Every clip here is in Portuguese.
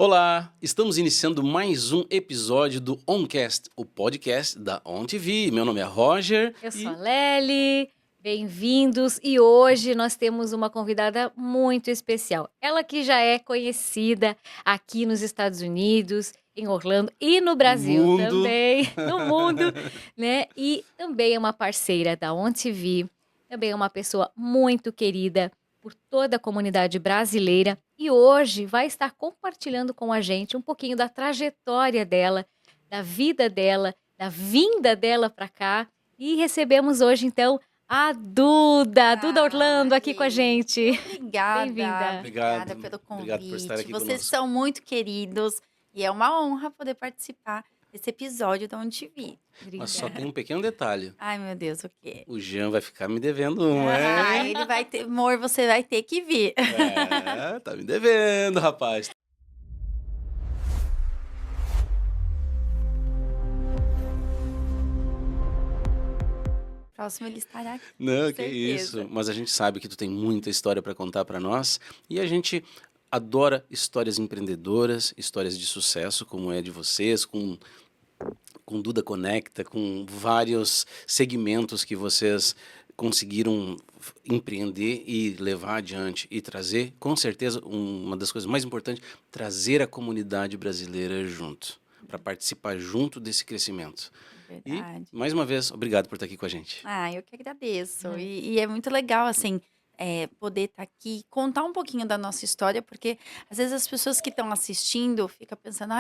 Olá, estamos iniciando mais um episódio do OnCast, o podcast da OnTV. Meu nome é Roger. Eu sou a Lely, bem-vindos. E hoje nós temos uma convidada muito especial. Ela que já é conhecida aqui nos Estados Unidos, em Orlando e no Brasil também, no mundo, né? E também é uma parceira da OnTV, também é uma pessoa muito querida por toda a comunidade brasileira e hoje vai estar compartilhando com a gente um pouquinho da trajetória dela, da vida dela, da vinda dela para cá. E recebemos hoje, então, a Duda Orlando aqui com a gente. Obrigada. Bem-vinda. Obrigada pelo convite. Obrigado por estar aqui Vocês conosco. são muito queridos e é uma honra poder participar desse episódio da OnTV. Mas só tem um pequeno detalhe. Ai, meu Deus, o quê? O Jean vai ficar me devendo um, Ele vai ter... Amor, você vai ter que vir. Tá me devendo, rapaz. Próximo ele estará aqui. Não, com que certeza. isso. Mas a gente sabe que tu tem muita história para contar para nós e a gente adora histórias empreendedoras, histórias de sucesso, como é a de vocês, com Duda Conecta, com vários segmentos que vocês conseguiram empreender e levar adiante e trazer, com certeza, uma das coisas mais importantes, trazer a comunidade brasileira junto, para participar junto desse crescimento. Verdade. E, mais uma vez, obrigado por estar aqui com a gente. Eu que agradeço. E é muito legal, assim, poder estar aqui e contar um pouquinho da nossa história, porque às vezes as pessoas que estão assistindo ficam pensando,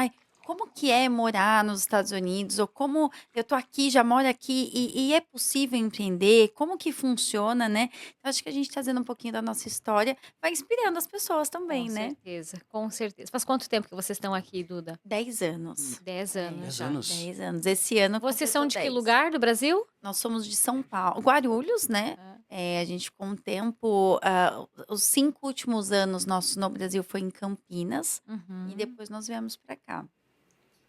como que é morar nos Estados Unidos? Ou como eu tô aqui, já moro aqui e é possível empreender? Como que funciona, né? Então, acho que a gente trazendo um pouquinho da nossa história vai inspirando as pessoas também, Com né? certeza, com certeza. Faz quanto tempo que vocês estão aqui, Duda? 10 anos. 10 anos 10 já. anos. 10 anos. Esse ano Vocês completou são de que 10. lugar do Brasil? Nós somos de São Paulo, Guarulhos, né? A gente, com o tempo, os 5 últimos anos nossos no Brasil foi em Campinas e depois nós viemos para cá.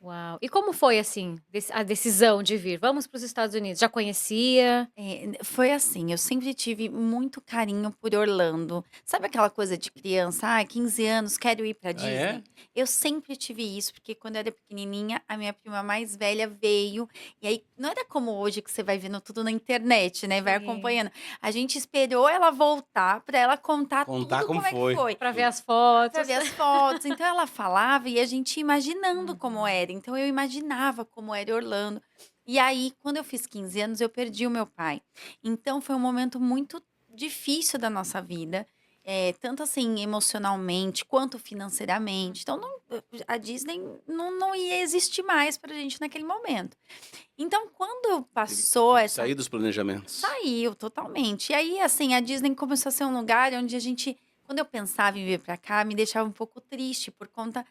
Uau. E como foi, assim, a decisão de vir? Vamos para os Estados Unidos. Já conhecia? Foi assim, eu sempre tive muito carinho por Orlando. Sabe aquela coisa de criança? 15 anos, quero ir pra Disney. é? Eu sempre tive isso, porque quando eu era pequenininha, a minha prima mais velha veio. E aí, não era como hoje, que você vai vendo tudo na internet, né? Vai Sim. acompanhando. A gente esperou ela voltar pra ela contar tudo como como é foi. que foi. Para ver as fotos. Pra ver as fotos. Então, ela falava e a gente ia imaginando como era. Então, eu imaginava como era Orlando. E aí, quando eu fiz 15 anos, eu perdi o meu pai. Então, foi um momento muito difícil da nossa vida. Tanto assim, emocionalmente, quanto financeiramente. Então, a Disney não ia existir mais pra gente naquele momento. Então, quando passou essa... Sair dos planejamentos. Saiu, totalmente. E aí, assim, a Disney começou a ser um lugar onde a gente... Quando eu pensava em vir pra cá, me deixava um pouco triste por conta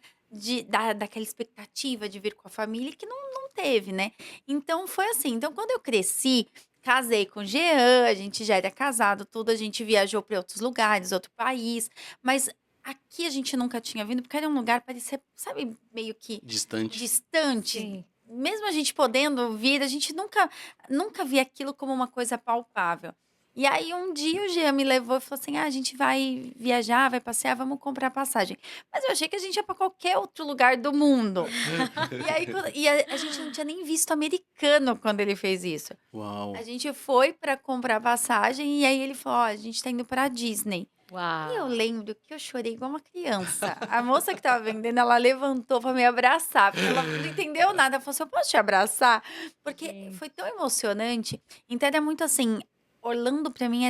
daquela expectativa de vir com a família que não teve, né? Então, foi assim. Então, quando eu cresci, casei com o Jean, a gente já era casado, tudo, a gente viajou para outros lugares, outro país. Mas aqui a gente nunca tinha vindo, porque era um lugar, parecia, sabe, meio que Distante. Sim. Mesmo a gente podendo vir, a gente nunca via aquilo como uma coisa palpável. E aí, um dia o Jean me levou e falou assim: a gente vai viajar, vai passear, vamos comprar passagem. Mas eu achei que a gente ia para qualquer outro lugar do mundo. E aí, a gente não tinha nem visto americano quando ele fez isso. Uau. A gente foi para comprar passagem e aí ele falou: a gente tá indo para Disney. Uau. E eu lembro que eu chorei igual uma criança. A moça que tava vendendo, ela levantou pra me abraçar. Porque ela não entendeu nada. Ela falou assim, eu posso te abraçar? Porque Sim. foi tão emocionante. Então, era muito assim... Orlando, pra mim,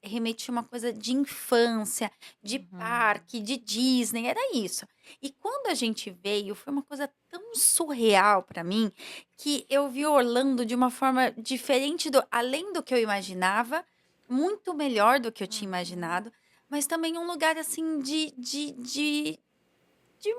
remetia uma coisa de infância, de parque, de Disney. Era isso. E quando a gente veio, foi uma coisa tão surreal pra mim, que eu vi Orlando de uma forma diferente, além do que eu imaginava, muito melhor do que eu tinha imaginado, mas também um lugar, assim, de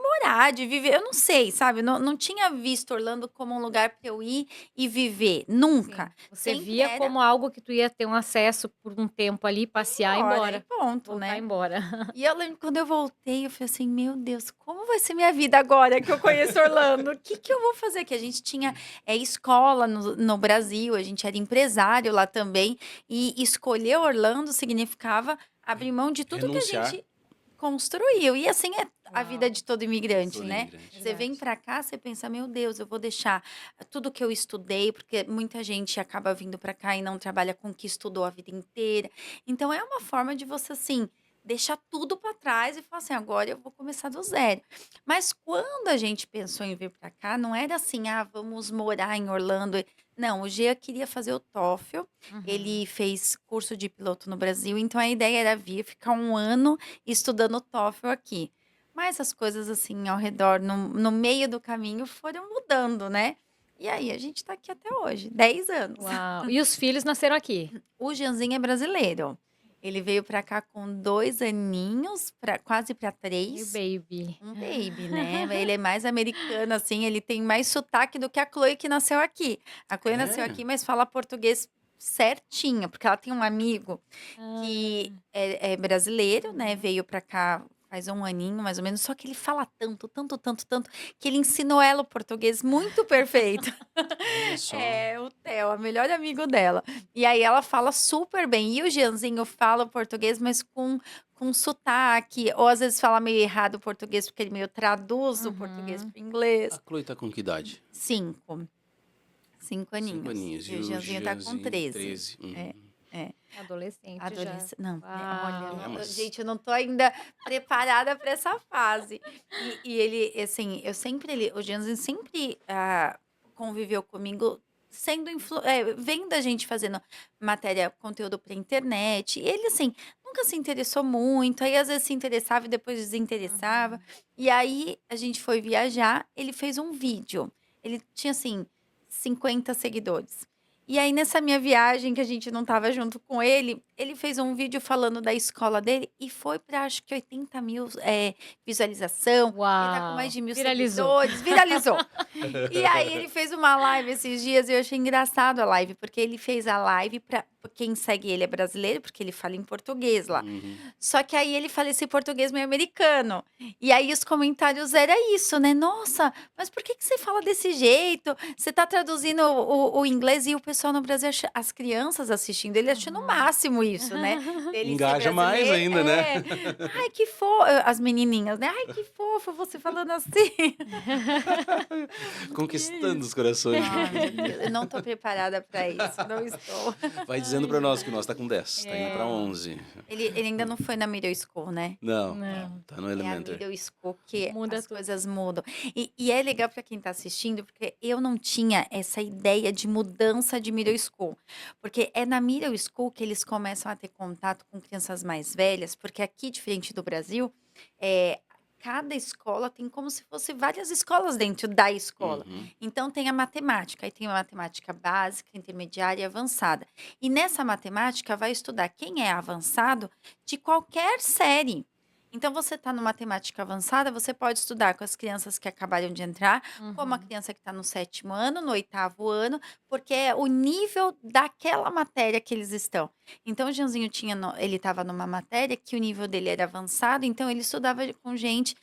morar, de viver. Eu não sei, sabe? Não tinha visto Orlando como um lugar pra eu ir e viver. Nunca. Sim. Você Sempre via era como algo que tu ia ter um acesso por um tempo ali, passear e ir embora. e ponto, Voltar né? embora. E eu lembro quando eu voltei, eu falei assim, meu Deus, como vai ser minha vida agora que eu conheço Orlando? O que eu vou fazer? Que a gente tinha escola no Brasil, a gente era empresário lá também, e escolher Orlando significava abrir mão de tudo Renunciar. que a gente... construiu. E assim é a vida Uau. de todo imigrante, Todo né? imigrante. Você vem Verdade. para cá, você pensa, meu Deus, eu vou deixar tudo que eu estudei, porque muita gente acaba vindo para cá e não trabalha com o que estudou a vida inteira. Então é uma forma de você assim deixar tudo para trás e falar assim, agora eu vou começar do zero. Mas quando a gente pensou em vir para cá, não era assim, ah, vamos morar em Orlando. Não, o Gia queria fazer o TOEFL, Uhum. ele fez curso de piloto no Brasil, então a ideia era vir ficar um ano estudando o TOEFL aqui. Mas as coisas assim ao redor, no meio do caminho, foram mudando, né? E aí a gente tá aqui até hoje, 10 anos. Uau. E os filhos nasceram aqui? O Gianzinho é brasileiro. Ele veio pra cá com 2 aninhos, quase pra Meu 3. baby. Um baby, né? Ele é mais americano, assim, ele tem mais sotaque do que a Chloe que nasceu aqui. A Chloe nasceu É? aqui, mas fala português certinho, porque ela tem um amigo que Ah. é brasileiro, né? Uhum. Veio pra cá faz um aninho, mais ou menos. Só que ele fala tanto, tanto, tanto, tanto, que ele ensinou ela o português muito perfeito. Olha só. É, o Theo, o melhor amigo dela. E aí ela fala super bem. E o Gianzinho fala o português, mas com sotaque. Ou às vezes fala meio errado o português, porque ele meio traduz o português Uhum. para inglês. A Chloe tá com que idade? 5. 5 5 aninhos. aninhos. E E o o Gianzinho tá com Gianzinho, 13. 13. É, é. Adolescente já. Adolescente. Não, olha, Uau. É, mas... gente, eu não tô ainda preparada para essa fase. E ele, assim, o Gianzinho sempre conviveu comigo, vendo a gente fazendo matéria, conteúdo para internet. E ele, assim, nunca se interessou muito. Aí, às vezes, se interessava e depois desinteressava. Uhum. E aí, a gente foi viajar, ele fez um vídeo. Ele tinha, assim, 50 seguidores. E aí, nessa minha viagem, que a gente não estava junto com ele fez um vídeo falando da escola dele e foi para acho que 80 mil visualização. Ele tá com mais Uau. de 1.000 Viralizou. seguidores, viralizou. E aí, ele fez uma live esses dias e eu achei engraçado a live, porque ele fez a live para quem segue ele é brasileiro, porque ele fala em português lá. Uhum. Só que aí ele fala esse português meio americano. E aí os comentários era isso, né? Nossa, mas por que que você fala desse jeito? Você tá traduzindo o inglês e o pessoal no Brasil, as crianças assistindo, ele achando o Uhum. máximo isso, né? Dele ser Engaja mais brasileiro. ainda, né? Ai, que fofo. As menininhas, né? Ai, que fofo você falando assim. Conquistando os corações. Ai, meu Deus, eu não tô preparada para isso, não estou. Vai dizendo pra nós que nós tá com 10, tá indo pra É. 11. Ele ainda não foi na middle school, né? Não, Não. tá no É a elementary. middle school que Muda as tudo. coisas mudam. E é legal para quem tá assistindo, porque eu não tinha essa ideia de mudança de middle school. Porque é na middle school que eles começam a ter contato com crianças mais velhas, porque aqui, diferente do Brasil, é, cada escola tem como se fosse várias escolas dentro da escola. Uhum. Então tem a matemática, aí tem a matemática básica, intermediária e avançada. E nessa matemática vai estudar quem é avançado de qualquer série. Então você está no matemática avançada, você pode estudar com as crianças que acabaram de entrar, como a Uhum. criança que está no 7º ano, no 8º ano, porque é o nível daquela matéria que eles estão. Então o Janzinho ele estava numa matéria que o nível dele era avançado, então ele estudava com gente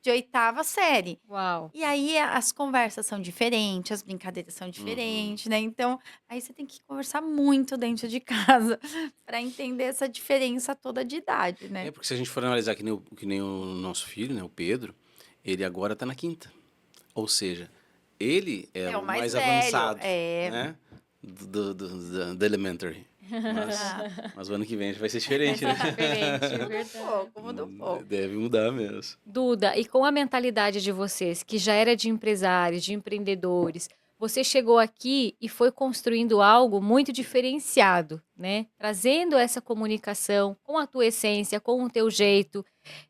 de 8ª série. Uau. E aí as conversas são diferentes, as brincadeiras são Uhum. diferentes, né? Então, aí você tem que conversar muito dentro de casa para entender essa diferença toda de idade, né? É porque se a gente for analisar que nem o nosso filho, né, o Pedro, ele agora tá na 5ª. Ou seja, ele é É o o mais mais velho, avançado, é. né? Do elementary. Mas o ano que vem vai ser diferente, né? Diferente, Muda um verdade. pouco, muda um pouco. Deve mudar mesmo. Duda, e com a mentalidade de vocês, que já era de empresários, de empreendedores, você chegou aqui e foi construindo algo muito diferenciado, né? Trazendo essa comunicação com a tua essência, com o teu jeito.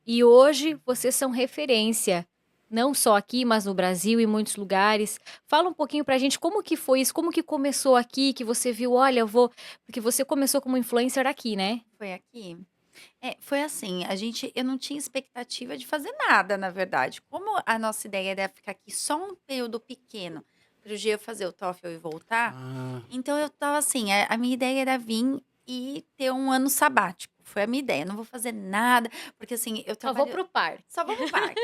E hoje vocês são referência, não só aqui, mas no Brasil e em muitos lugares. Fala um pouquinho pra gente como que foi isso, como que começou aqui, que você viu, olha, eu vou... Porque você começou como influencer aqui, né? Foi aqui? Foi assim, eu não tinha expectativa de fazer nada, na verdade. Como a nossa ideia era ficar aqui só um período pequeno, para o Gia fazer o TOEFL e voltar, Ah, então eu tava assim, a minha ideia era vir e ter um ano sabático. Foi a minha ideia, não vou fazer nada, porque assim, eu Só vou trabalho... pro parque. Só vou pro parque.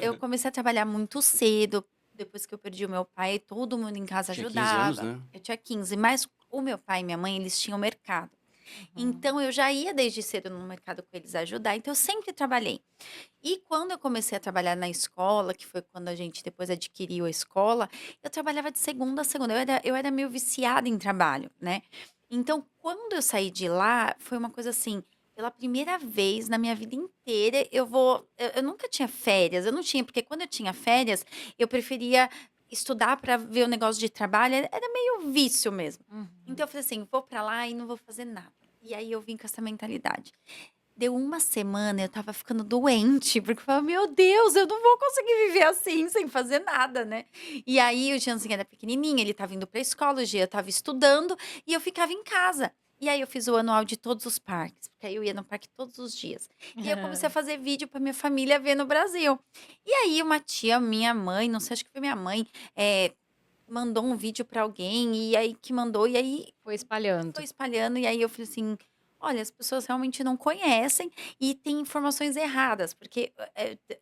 Eu comecei a trabalhar muito cedo, depois que eu perdi o meu pai, todo mundo em casa tinha 15 anos, ajudava. né? Eu tinha 15, mas o meu pai e minha mãe, eles tinham mercado. Então, eu já ia desde cedo no mercado com eles ajudar, então eu sempre trabalhei. E quando eu comecei a trabalhar na escola, que foi quando a gente depois adquiriu a escola, eu trabalhava de segunda a segunda. Eu era meio viciada em trabalho, né? Então, quando eu saí de lá, foi uma coisa assim, pela primeira vez na minha vida inteira, eu nunca tinha férias, eu não tinha, porque quando eu tinha férias, eu preferia estudar para ver o negócio de trabalho, era meio vício mesmo. Então Uhum. eu falei assim, vou para lá e não vou fazer nada. E aí eu vim com essa mentalidade. Deu uma semana, eu estava ficando doente, porque eu falava, meu Deus, eu não vou conseguir viver assim, sem fazer nada, né? E aí o Jeanzinho era pequenininho, ele estava indo para a escola, o Jean estava estudando, e eu ficava em casa. E aí eu fiz o anual de todos os parques, porque aí eu ia no parque todos os dias. E eu comecei a fazer vídeo para minha família ver no Brasil. E aí uma tia, minha mãe, não sei, acho que foi minha mãe, mandou um vídeo para alguém, e aí que mandou, e aí Foi espalhando. foi espalhando, e aí eu falei assim: "Olha, as pessoas realmente não conhecem e tem informações erradas", porque,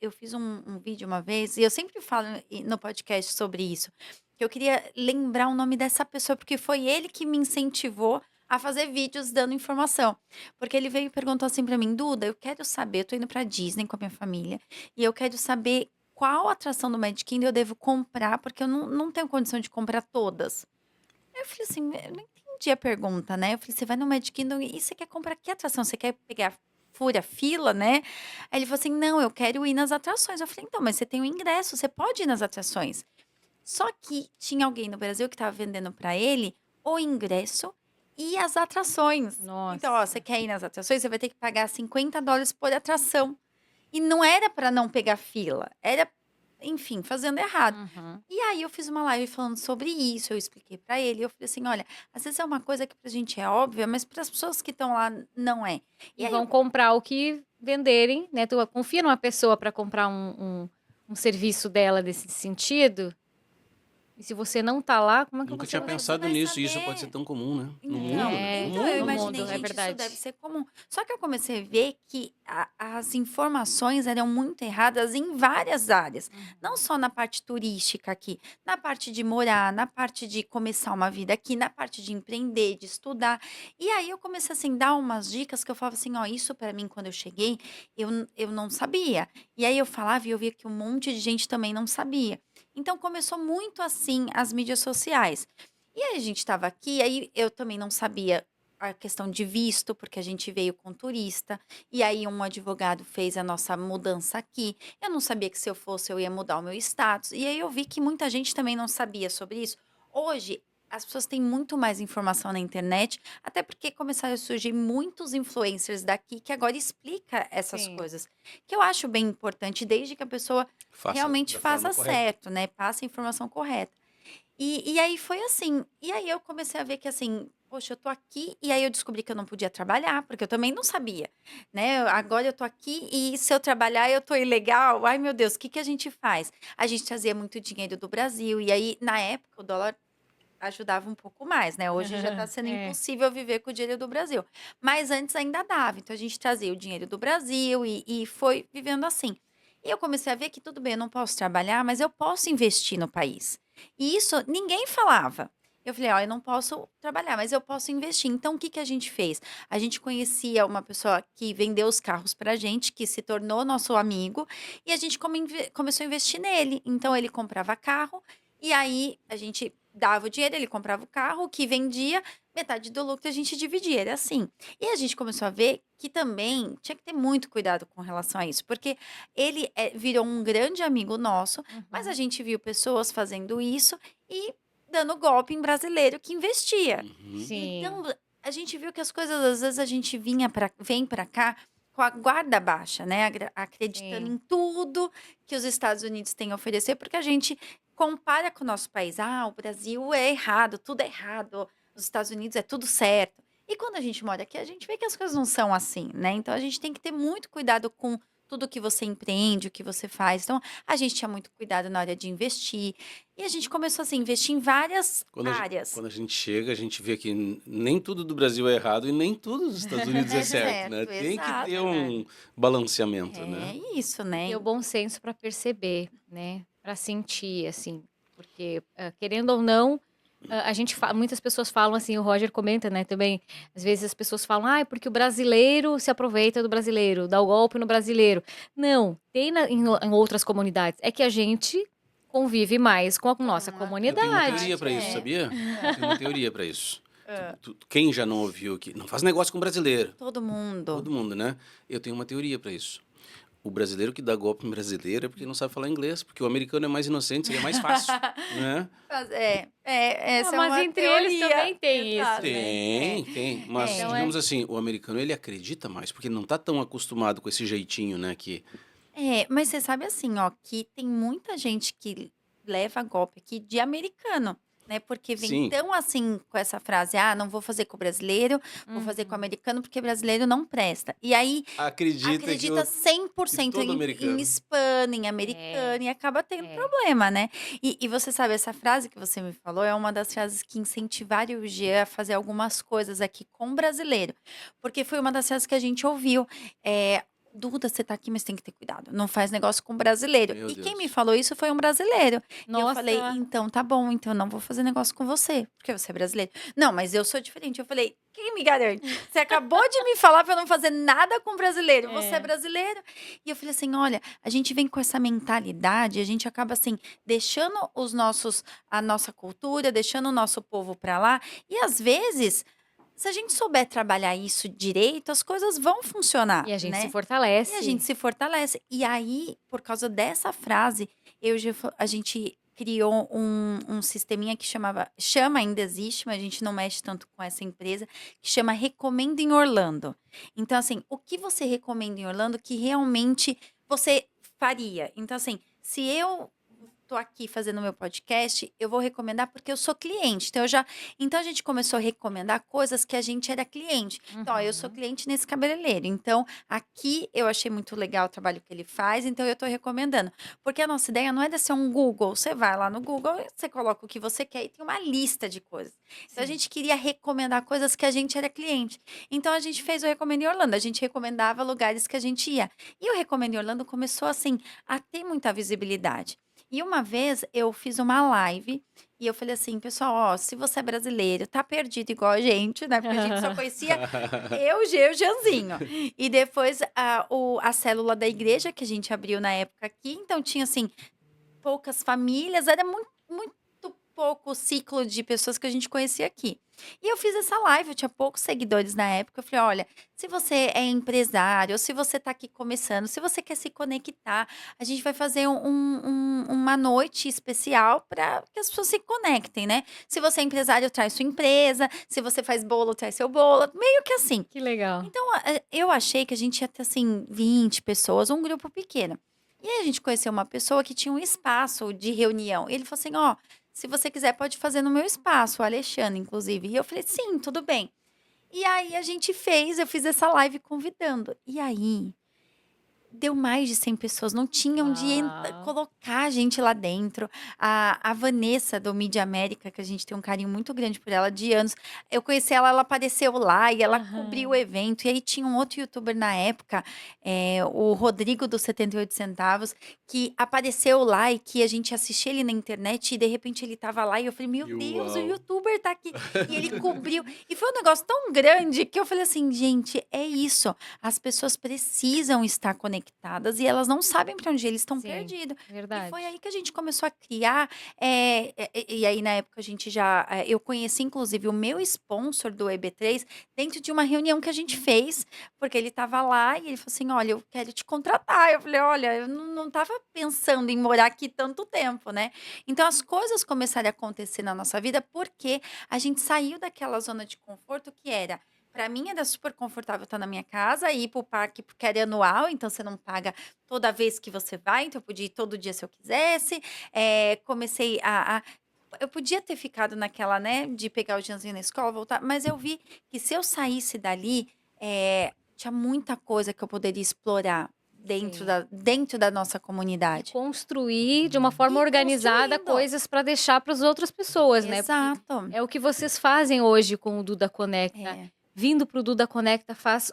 eu fiz um vídeo uma vez, e eu sempre falo no podcast sobre isso, que eu queria lembrar o nome dessa pessoa, porque foi ele que me incentivou a fazer vídeos dando informação. Porque ele veio e perguntou assim pra mim: "Duda, eu quero saber, eu tô indo pra Disney com a minha família, e eu quero saber qual atração do Magic Kingdom eu devo comprar, porque eu não tenho condição de comprar todas". Aí eu falei assim, eu não entendi a pergunta, né. Eu falei: "Você vai no Magic Kingdom e você quer comprar que atração? Você quer pegar fura fila, né?". Aí ele falou assim: "Não, eu quero ir nas atrações". Eu falei: "Então, mas você tem o ingresso, você pode ir nas atrações". Só que tinha alguém no Brasil que estava vendendo para ele o ingresso e as atrações. Então: "Ó, você Nossa. quer ir nas atrações, você vai ter que pagar $50 por atração". E não era para não pegar fila, era, enfim, fazendo errado. Uhum. E aí eu fiz uma live falando sobre isso, eu expliquei pra ele, eu falei assim: "Olha, às vezes é uma coisa que pra gente é óbvia, mas para as pessoas que estão lá não é". E E aí eu vão comprar o que venderem, né, tu confia numa pessoa para comprar um serviço dela nesse sentido, e se você não tá lá, como é que Nunca você tinha vai você saber? pensado vai nisso, e isso pode ser saber. tão comum, né? No mundo, né? No Então eu No mundo. imaginei: mundo, é "Gente, isso deve verdade. ser comum". Só que eu comecei a ver que as informações eram muito erradas em várias áreas, não Uhum. só na parte turística aqui, na parte de morar, na parte de começar uma vida aqui, na parte de empreender, de estudar. E aí eu comecei, assim, dar umas dicas que eu falava assim: "Ó, isso para mim quando eu cheguei, eu não sabia". E aí eu falava e eu via que um monte de gente também não sabia. Então começou muito assim as mídias sociais. E aí a gente estava aqui, aí eu também não sabia a questão de visto, porque a gente veio com turista, e aí um advogado fez a nossa mudança aqui. Eu não sabia que se eu fosse eu ia mudar o meu status. E aí eu vi que muita gente também não sabia sobre isso. Hoje as pessoas têm muito mais informação na internet, até porque começaram a surgir muitos influencers daqui que agora explica essas Sim. coisas, que eu acho bem importante, desde que a pessoa Faça realmente da forma faça correta. certo, né? Passe a informação correta. E aí foi assim, e aí eu comecei a ver que assim, poxa, eu tô aqui, e aí eu descobri que eu não podia trabalhar, porque eu também não sabia, né, agora eu tô aqui e se eu trabalhar eu tô ilegal, ai meu Deus, o que que a gente faz? A gente trazia muito dinheiro do Brasil, e aí na época o dólar ajudava um pouco mais, né, hoje já tá sendo É. impossível viver com o dinheiro do Brasil, mas antes ainda dava, então a gente trazia o dinheiro do Brasil e foi vivendo assim. E eu comecei a ver que tudo bem, eu não posso trabalhar, mas eu posso investir no país. E isso ninguém falava. Eu falei: "Ó, eu não posso trabalhar, mas eu posso investir". Então o que que a gente fez? A gente conhecia uma pessoa que vendeu os carros pra gente, que se tornou nosso amigo, e a gente começou a investir nele. Então ele comprava carro, e aí a gente dava o dinheiro, ele comprava o carro, o que vendia, metade do lucro a gente dividia, era assim. E a gente começou a ver que também tinha que ter muito cuidado com relação a isso, porque ele, virou um grande amigo nosso, mas a Uhum. gente viu pessoas fazendo isso e dando golpe em brasileiro que investia. Uhum. Sim. Então, a gente viu que as coisas às vezes a gente vem para cá com a guarda baixa, né, acreditando Sim. em tudo que os Estados Unidos têm a oferecer, porque a gente compara com o nosso país. "Ah, o Brasil é errado, tudo é errado, os Estados Unidos é tudo certo". E quando a gente mora aqui, a gente vê que as coisas não são assim, né, então a gente tem que ter muito cuidado com tudo que você empreende, o que você faz. Então, a gente tinha muito cuidado na hora de investir, e a gente começou, assim, a investir em várias áreas. Quando a gente chega, a gente vê que nem tudo do Brasil é errado e nem tudo dos Estados Unidos é É certo, né? certo, Tem que É ter exato. um verdade. balanceamento, É né? isso, E né. ter o bom senso para perceber, né, para sentir, assim, porque, querendo ou não, Muitas pessoas falam assim, o Roger comenta, né, também, às vezes as pessoas falam, ah, é porque o brasileiro se aproveita do brasileiro, dá o golpe no brasileiro. Não, tem em outras comunidades. É que a gente convive mais com a nossa Eu tenho uma comunidade. teoria para isso, É. sabia? Eu tenho uma teoria para isso. Ah. Quem já não ouviu que não faz negócio com brasileiro? Todo mundo. Todo mundo, né? Eu tenho uma teoria para isso. O brasileiro que dá golpe em brasileiro é porque não sabe falar inglês, porque o americano é mais inocente, seria mais fácil, né? Essa Mas é uma entre eles teoria. também tem isso, Exato. né? Tem. Mas, Então digamos assim, o americano, ele acredita mais, porque ele não tá tão acostumado com esse jeitinho, né? Que Mas você sabe assim, ó, que tem muita gente que leva golpe aqui de americano, né? Porque vem Sim. tão assim com essa frase, não vou fazer com o brasileiro, vou fazer com o americano porque brasileiro não presta. E aí acredita acredita 100% todo em americano. hispano, em americano, e acaba tendo problema, né? E você sabe, essa frase que você me falou é uma das frases que incentivaram o G a fazer algumas coisas aqui com o brasileiro. Porque foi uma das frases que a gente ouviu. Duda, você tá aqui, mas tem que ter cuidado. Não faz negócio com brasileiro. Meu E quem Deus. me falou isso foi um brasileiro. E eu Nossa. falei, então tá bom, então eu não vou fazer negócio com você, porque você é brasileiro. Não, mas eu sou diferente. Eu falei, quem me garante? Você acabou de me falar pra eu não fazer nada com brasileiro. Você é brasileiro. E eu falei assim, olha, a gente vem com essa mentalidade, a gente acaba assim, deixando a nossa cultura, deixando o nosso povo pra lá. E às vezes, se a gente souber trabalhar isso direito, as coisas vão funcionar, E a gente né? se fortalece. E a gente se fortalece. E aí, por causa dessa frase, a gente criou um sisteminha que chama, ainda existe, mas a gente não mexe tanto com essa empresa, que chama Recomenda em Orlando. Então, assim, o que você recomenda em Orlando que realmente você faria? Então, assim, se eu tô aqui fazendo meu podcast, eu vou recomendar porque eu sou cliente. Então a gente começou a recomendar coisas que a gente era cliente. Então, ó, eu sou cliente nesse cabeleireiro. Então, aqui eu achei muito legal o trabalho que ele faz, então eu tô recomendando. Porque a nossa ideia não é de ser um Google. Você vai lá no Google, você coloca o que você quer e tem uma lista de coisas. Então, a gente queria recomendar coisas que a gente era cliente. Então, a gente fez o Recomendo em Orlando. A gente recomendava lugares que a gente ia. E o Recomendo em Orlando começou, assim, a ter muita visibilidade. E uma vez eu fiz uma live e eu falei assim, pessoal, ó, se você é brasileiro, tá perdido igual a gente, né? Porque a gente só conhecia eu, G e o Janzinho. E depois a célula da igreja que a gente abriu na época aqui, então tinha assim, poucas famílias, era muito, muito pouco o ciclo de pessoas que a gente conhecia aqui. E eu fiz essa live, eu tinha poucos seguidores na época. Eu falei: olha, se você é empresário, ou se você está aqui começando, se você quer se conectar, a gente vai fazer uma noite especial para que as pessoas se conectem, né? Se você é empresário, traz sua empresa. Se você faz bolo, traz seu bolo. Meio que assim. Que legal. Então, eu achei que a gente ia ter, assim, 20 pessoas, um grupo pequeno. E aí a gente conheceu uma pessoa que tinha um espaço de reunião. Ele falou assim, ó, se você quiser pode fazer no meu espaço, o Alexandre, inclusive. E eu falei, sim, tudo bem. E aí eu fiz essa live convidando. E aí, deu mais de 100 pessoas, não tinham de Uau. colocar a gente lá dentro. A Vanessa, do Mídia América, que a gente tem um carinho muito grande por ela, de anos. Eu conheci ela apareceu lá e ela cobriu o evento. E aí tinha um outro youtuber na época, o Rodrigo, do 78 centavos, que apareceu lá e que a gente assistia ele na internet e de repente ele tava lá e eu falei, meu Deus, o Uau. youtuber tá aqui. E ele cobriu. E foi um negócio tão grande que eu falei assim, gente, é isso. As pessoas precisam estar conectadas e elas não sabem para onde eles estão Sim, perdidos. verdade. E foi aí que a gente começou a criar. E aí, na época, a gente já. Eu conheci, inclusive, o meu sponsor do EB3 dentro de uma reunião que a gente fez, porque ele estava lá e ele falou assim: olha, eu quero te contratar. Eu falei: olha, eu não estava pensando em morar aqui tanto tempo, né? Então, as coisas começaram a acontecer na nossa vida porque a gente saiu daquela zona de conforto que era. Para mim era super confortável estar na minha casa e ir para o parque porque era anual, então você não paga toda vez que você vai, então eu podia ir todo dia se eu quisesse. Comecei eu podia ter ficado naquela, né, de pegar o Janzinho na escola, voltar, mas eu vi que se eu saísse dali, tinha muita coisa que eu poderia explorar Sim. dentro da nossa comunidade. Construir de uma forma E organizada construindo. coisas para deixar para as outras pessoas, né? Porque Exato. é o que vocês fazem hoje com o Duda Conecta. É. Vindo pro Duda Conecta faz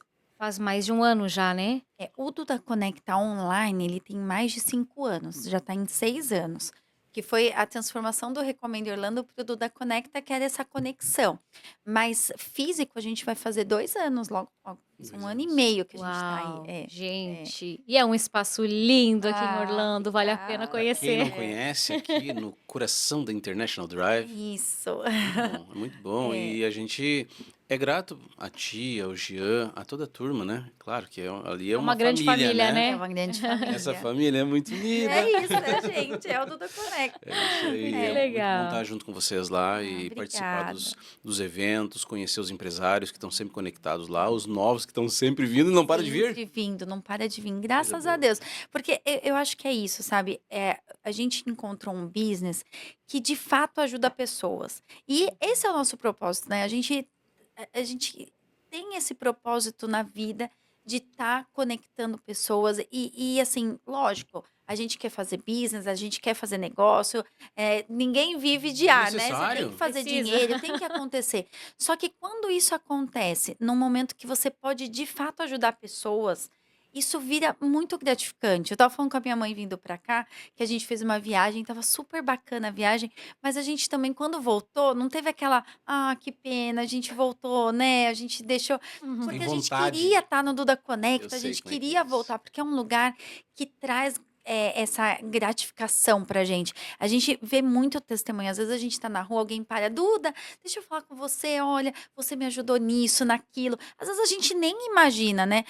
mais de um ano já, né? O Duda Conecta Online, ele tem mais de 5 anos, já está em 6 anos. que foi a transformação do Recomenda Orlando para o Duda Conecta, que era essa conexão. Mas físico a gente vai fazer 2 anos logo, logo. Dois Um ano e anos. meio que a gente tá aí. Uau, É. gente. E é um espaço lindo aqui em Orlando, vale a pena Obrigada. Para quem não conhecer. conhece, aqui no coração da International Drive, Isso. é muito bom. É. E a gente é grato a ti, ao Jean, a toda a turma, né? Claro que ali é É uma uma grande família, família, né? É né? uma grande Essa família. família é muito unida. É isso, né, gente? É o Duda Conecta. É isso aí. Muito É muito bom estar legal. junto com vocês lá Ah, e participar obrigada. dos eventos, conhecer os empresários que estão sempre conectados lá, os novos que estão sempre vindo e não param de vir. Sempre vindo, não para de vir, Coisa graças a boa. Deus. Porque eu acho que é isso, sabe? A gente encontrou um business que de fato ajuda pessoas. E esse é o nosso propósito, né? A gente tem esse propósito na vida de estar conectando pessoas. E assim, lógico, a gente quer fazer business, a gente quer fazer negócio. Ninguém vive de ar, né? Você tem Necessário. que fazer Precisa. dinheiro, tem que acontecer. Só que quando isso acontece, num momento que você pode de fato ajudar pessoas, isso vira muito gratificante. Eu tava falando com a minha mãe vindo pra cá, que a gente fez uma viagem, tava super bacana a viagem, mas a gente também, quando voltou, não teve aquela, que pena, a gente voltou, né? A gente deixou. Uhum. Tem Porque a gente vontade. queria estar no Duda Eu Conecta, a sei gente como é que é queria isso. voltar, porque é um lugar que traz. Essa gratificação pra gente. A gente vê muito testemunho. Às vezes a gente tá na rua, alguém para, Duda, deixa eu falar com você, olha, você me ajudou nisso, naquilo. Às vezes a gente nem imagina, né?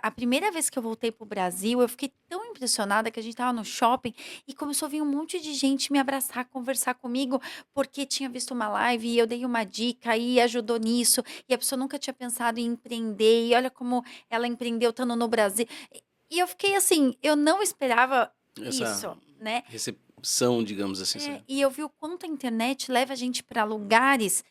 A primeira vez que eu voltei pro Brasil, eu fiquei tão impressionada que a gente tava no shopping e começou a vir um monte de gente me abraçar, conversar comigo, porque tinha visto uma live e eu dei uma dica e ajudou nisso, e a pessoa nunca tinha pensado em empreender, e olha como ela empreendeu estando no Brasil. E eu fiquei assim, eu não esperava Essa isso, né? recepção, digamos assim, sabe? E eu vi o quanto a internet leva a gente para lugares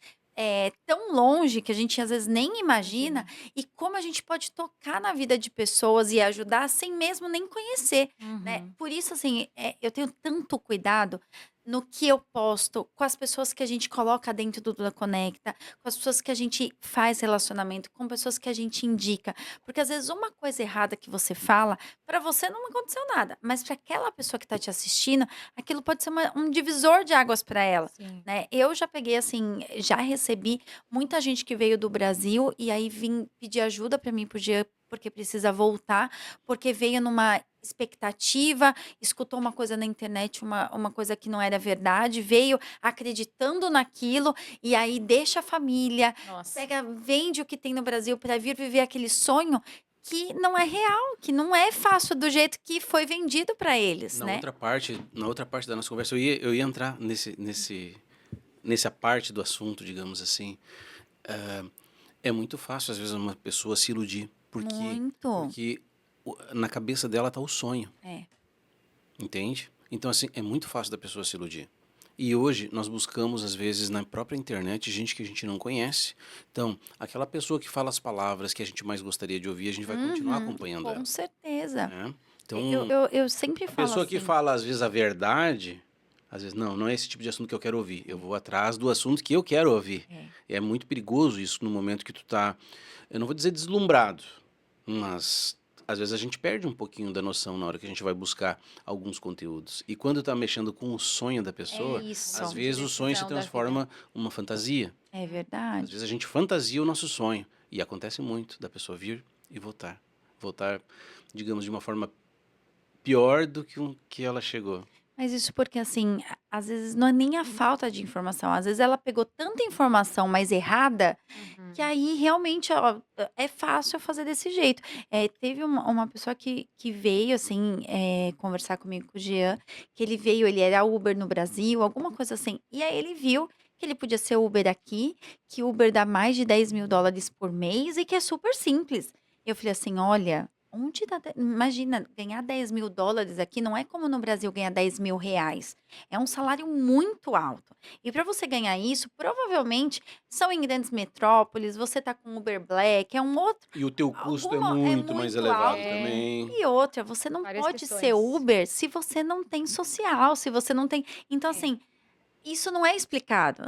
tão longe que a gente às vezes nem imagina, e como a gente pode tocar na vida de pessoas e ajudar sem mesmo nem conhecer, né? Uhum. Por isso, assim, eu tenho tanto cuidado no que eu posto, com as pessoas que a gente coloca dentro do Duda Conecta, com as pessoas que a gente faz relacionamento, com pessoas que a gente indica. Porque às vezes uma coisa errada que você fala, para você não aconteceu nada, mas para aquela pessoa que está te assistindo, aquilo pode ser um divisor de águas para ela. Sim. Né? Eu já peguei assim, já recebi muita gente que veio do Brasil e aí vim pedir ajuda para mim porque precisa voltar, porque veio numa expectativa, escutou uma coisa na internet, uma coisa que não era verdade, veio acreditando naquilo e aí deixa a família, Nossa. vende o que tem no Brasil para vir viver aquele sonho que não é real, que não é fácil do jeito que foi vendido para eles, Na né? outra parte da nossa conversa, eu ia entrar nessa parte do assunto, digamos assim. É muito fácil, às vezes, uma pessoa se iludir. Muito. Porque na cabeça dela tá o sonho, É. entende? Então, assim, é muito fácil da pessoa se iludir. E hoje nós buscamos, às vezes, na própria internet, gente que a gente não conhece. Então, aquela pessoa que fala as palavras que a gente mais gostaria de ouvir, a gente vai continuar acompanhando ela. Com certeza. Né? Então, Eu sempre a falo pessoa que assim. fala, às vezes, a verdade, às vezes, não é esse tipo de assunto que eu quero ouvir. Eu vou atrás do assunto que eu quero ouvir. E é muito perigoso isso no momento que tu tá, eu não vou dizer deslumbrado, mas às vezes a gente perde um pouquinho da noção na hora que a gente vai buscar alguns conteúdos. E quando tá mexendo com o sonho da pessoa, isso. às vezes o sonho se Decisão da transforma uma fantasia. É Às verdade. vezes a gente fantasia o nosso sonho. E acontece muito da pessoa vir e voltar. Voltar, digamos, de uma forma pior do que ela chegou. Mas isso porque, assim, às vezes não é nem a falta de informação. Às vezes ela pegou tanta informação mais errada que aí realmente ó, é fácil fazer desse jeito. Teve uma pessoa que veio, assim, conversar comigo com o Jean, que ele era Uber no Brasil, alguma coisa assim. E aí ele viu que ele podia ser Uber aqui, que Uber dá mais de US$ 10.000 por mês e que é super simples. Eu falei assim, olha, imagina, ganhar US$ 10.000 aqui não é como no Brasil ganhar R$ 10.000. É um salário muito alto. E para você ganhar isso, provavelmente são em grandes metrópoles, você tá com Uber Black, é um outro. E o teu custo é Alguma- muito mais muito elevado alto. também. E outra, você não Várias pode questões. ser Uber se você não tem social, se você não tem. Então, assim, isso não é explicado.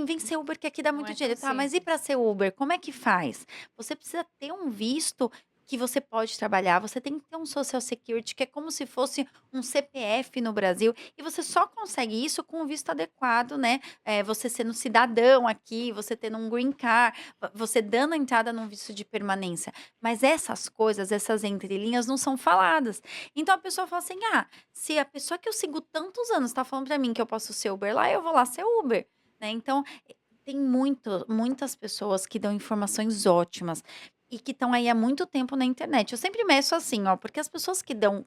Vem ser Uber que aqui dá Não muito é tão dinheiro. Tá, mas e simples. para ser Uber, como é que faz? Você precisa ter um visto que você pode trabalhar, você tem que ter um Social Security, que é como se fosse um CPF no Brasil, e você só consegue isso com o visto adequado, né? Você sendo cidadão aqui, você tendo um green card, você dando entrada num visto de permanência. Mas essas coisas, essas entrelinhas não são faladas. Então a pessoa fala assim: ah, se a pessoa que eu sigo tantos anos está falando para mim que eu posso ser Uber lá, eu vou lá ser Uber, né? Então tem muitas pessoas que dão informações ótimas e que estão aí há muito tempo na internet. Eu sempre meço assim, ó, porque as pessoas que dão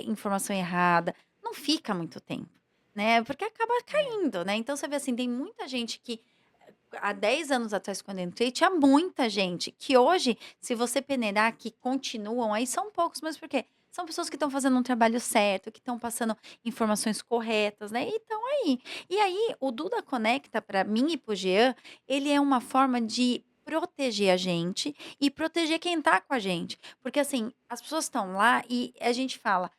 informação errada não fica muito tempo, né? Porque acaba caindo, né? Então você vê assim, tem muita gente que há 10 anos atrás, quando eu entrei, tinha muita gente que hoje, se você peneirar, que continuam, aí são poucos, mas por quê? São pessoas que estão fazendo um trabalho certo, que estão passando informações corretas, né? E estão aí. E aí, o Duda Conecta, para mim e para o Jean, ele é uma forma de proteger a gente e proteger quem tá com a gente. Porque, assim, as pessoas estão lá e a gente fala,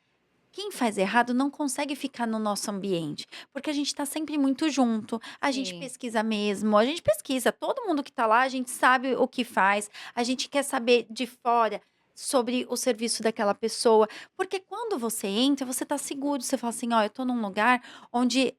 quem faz errado não consegue ficar no nosso ambiente, porque a gente está sempre muito junto, a gente Sim. pesquisa mesmo, a gente pesquisa, todo mundo que está lá, a gente sabe o que faz, a gente quer saber de fora sobre o serviço daquela pessoa, porque quando você entra, você está seguro, você fala assim, ó, eu estou num lugar onde